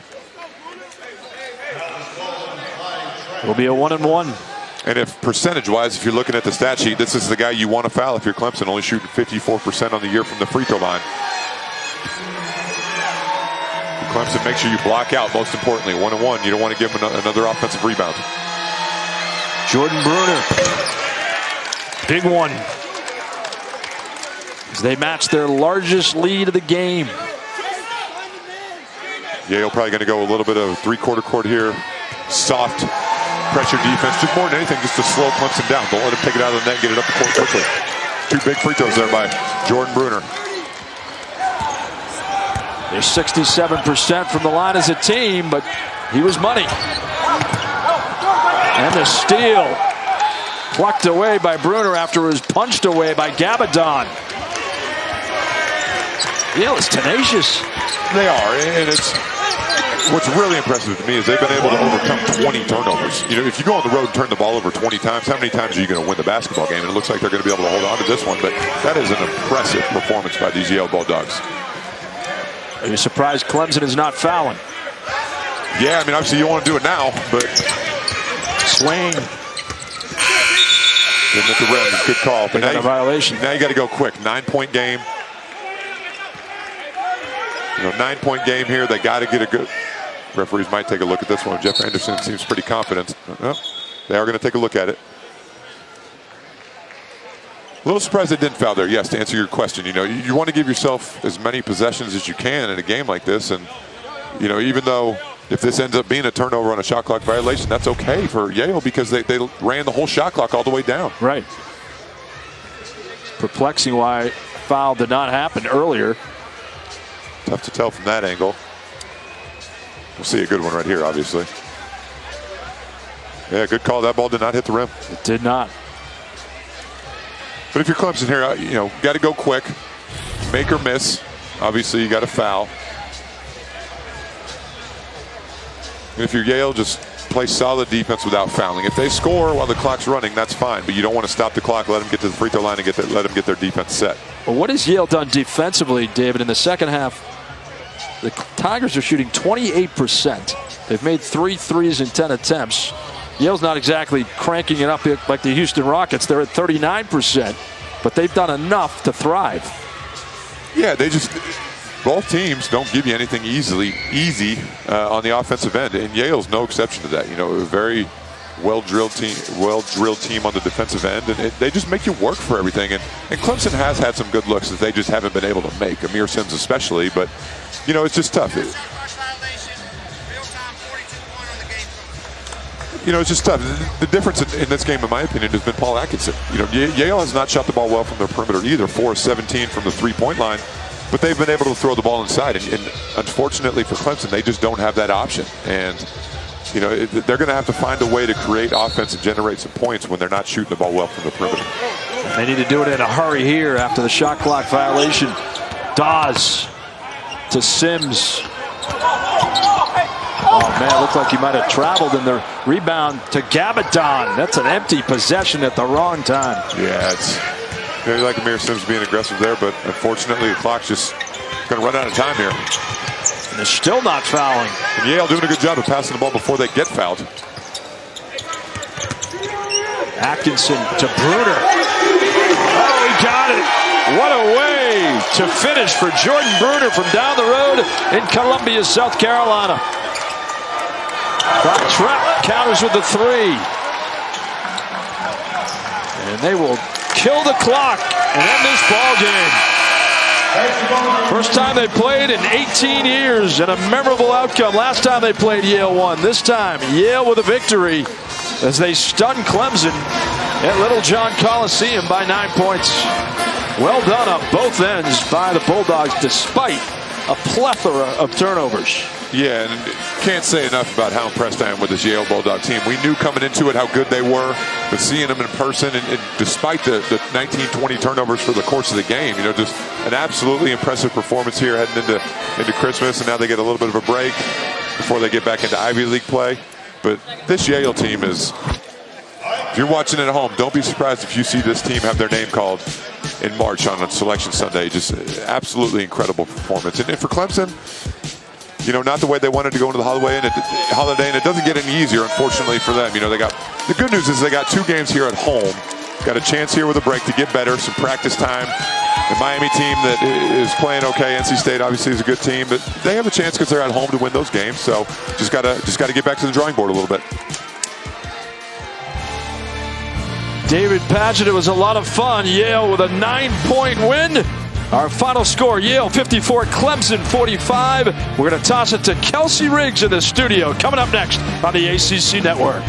It'll be a 1-and-1. And if percentage-wise, if you're looking at the stat sheet, this is the guy you want to foul if you're Clemson, only shooting 54% on the year from the free throw line. Clemson, make sure you block out, most importantly. 1-and-1, you don't want to give him another offensive rebound. Jordan Bruner. Big one. As they match their largest lead of the game. Yale probably going to go a little bit of three-quarter court here. Soft pressure defense, just more than anything, just to slow Clemson down. Don't let him take it out of the net and get it up the court quickly. 2 big free throws there by Jordan Bruner. They're 67% from the line as a team, but he was money. And the steal plucked away by Bruner after it was punched away by Gabadon. Yale is tenacious. They are, and it's what's really impressive to me is they've been able to overcome 20 turnovers. You know, if you go on the road and turn the ball over 20 times, how many times are you going to win the basketball game? And it looks like they're going to be able to hold on to this one, but that is an impressive performance by these Yale Bulldogs. Are you surprised Clemson is not fouling? Yeah, I mean, obviously you want to do it now, but swing. Didn't hit the rim. Good call. But now, a violation. Now you got to go quick. 9-point game. You know, 9-point game here. They got to get a good. Referees might take a look at this one. Jeff Anderson seems pretty confident. They are going to take a look at it. A little surprised they didn't foul there. Yes, to answer your question, you know, you want to give yourself as many possessions as you can in a game like this, and you know, even though if this ends up being a turnover on a shot clock violation, that's okay for Yale because they ran the whole shot clock all the way down. Right. It's perplexing why foul did not happen earlier. Tough to tell from that angle. We'll see a good one right here, obviously. Yeah, good call. That ball did not hit the rim. It did not. But if you're Clemson here, you know, got to go quick, make or miss. Obviously, you got to foul. And if you're Yale, just play solid defense without fouling. If they score while the clock's running, that's fine. But you don't want to stop the clock, let them get to the free throw line, and let them get their defense set. Well, what has Yale done defensively, David? In the second half, the Tigers are shooting 28%. They've made 3 threes in 10 attempts. Yale's not exactly cranking it up like the Houston Rockets. They're at 39%, but they've done enough to thrive. Yeah, both teams don't give you anything easy on the offensive end, and Yale's no exception to that. You know, a very well-drilled team on the defensive end, and they just make you work for everything. And Clemson has had some good looks that they just haven't been able to make. Amir Sims especially, but you know, it's just tough. You know, it's just tough. The difference in this game, in my opinion, has been Paul Atkinson. You know, Yale has not shot the ball well from their perimeter either. 4-17 from the three-point line, but they've been able to throw the ball inside. And unfortunately for Clemson, they just don't have that option. And you know, they're going to have to find a way to create offense and generate some points when they're not shooting the ball well from the perimeter. They need to do it in a hurry here after the shot clock violation. Dawes to Sims. Oh, man, it looked like he might have traveled in the rebound to Gabadon. That's an empty possession at the wrong time. Yeah, it's very like Amir Sims being aggressive there, but unfortunately the clock's just going to run out of time here. And they're still not fouling. And Yale doing a good job of passing the ball before they get fouled. Atkinson to Bruner. Oh, he got it. What a way to finish for Jordan Bruner from down the road in Columbia, South Carolina. Trapp counters with the 3. And they will kill the clock and end this ball game. First time they played in 18 years and a memorable outcome. Last time they played, Yale won. This time, Yale with a victory as they stun Clemson at Littlejohn Coliseum by 9 points. Well done on both ends by the Bulldogs despite a plethora of turnovers. Yeah, and can't say enough about how impressed I am with this Yale Bulldog team. We knew coming into it how good they were, but seeing them in person, and despite the 19-20 turnovers for the course of the game, you know, just an absolutely impressive performance here heading into Christmas, and now they get a little bit of a break before they get back into Ivy League play. But this Yale team is, if you're watching at home, don't be surprised if you see this team have their name called in March on Selection Sunday. Just absolutely incredible performance. And for Clemson, you know, not the way they wanted to go into the holiday, and it doesn't get any easier, unfortunately, for them. You know, the good news is they got 2 games here at home. Got a chance here with a break to get better, some practice time. The Miami team that is playing okay, NC State obviously is a good team, but they have a chance because they're at home to win those games. So just gotta get back to the drawing board a little bit. David Padgett, it was a lot of fun. Yale with a 9-point win. Our final score, Yale 54, Clemson 45. We're going to toss it to Kelsey Riggs in the studio. Coming up next on the ACC Network.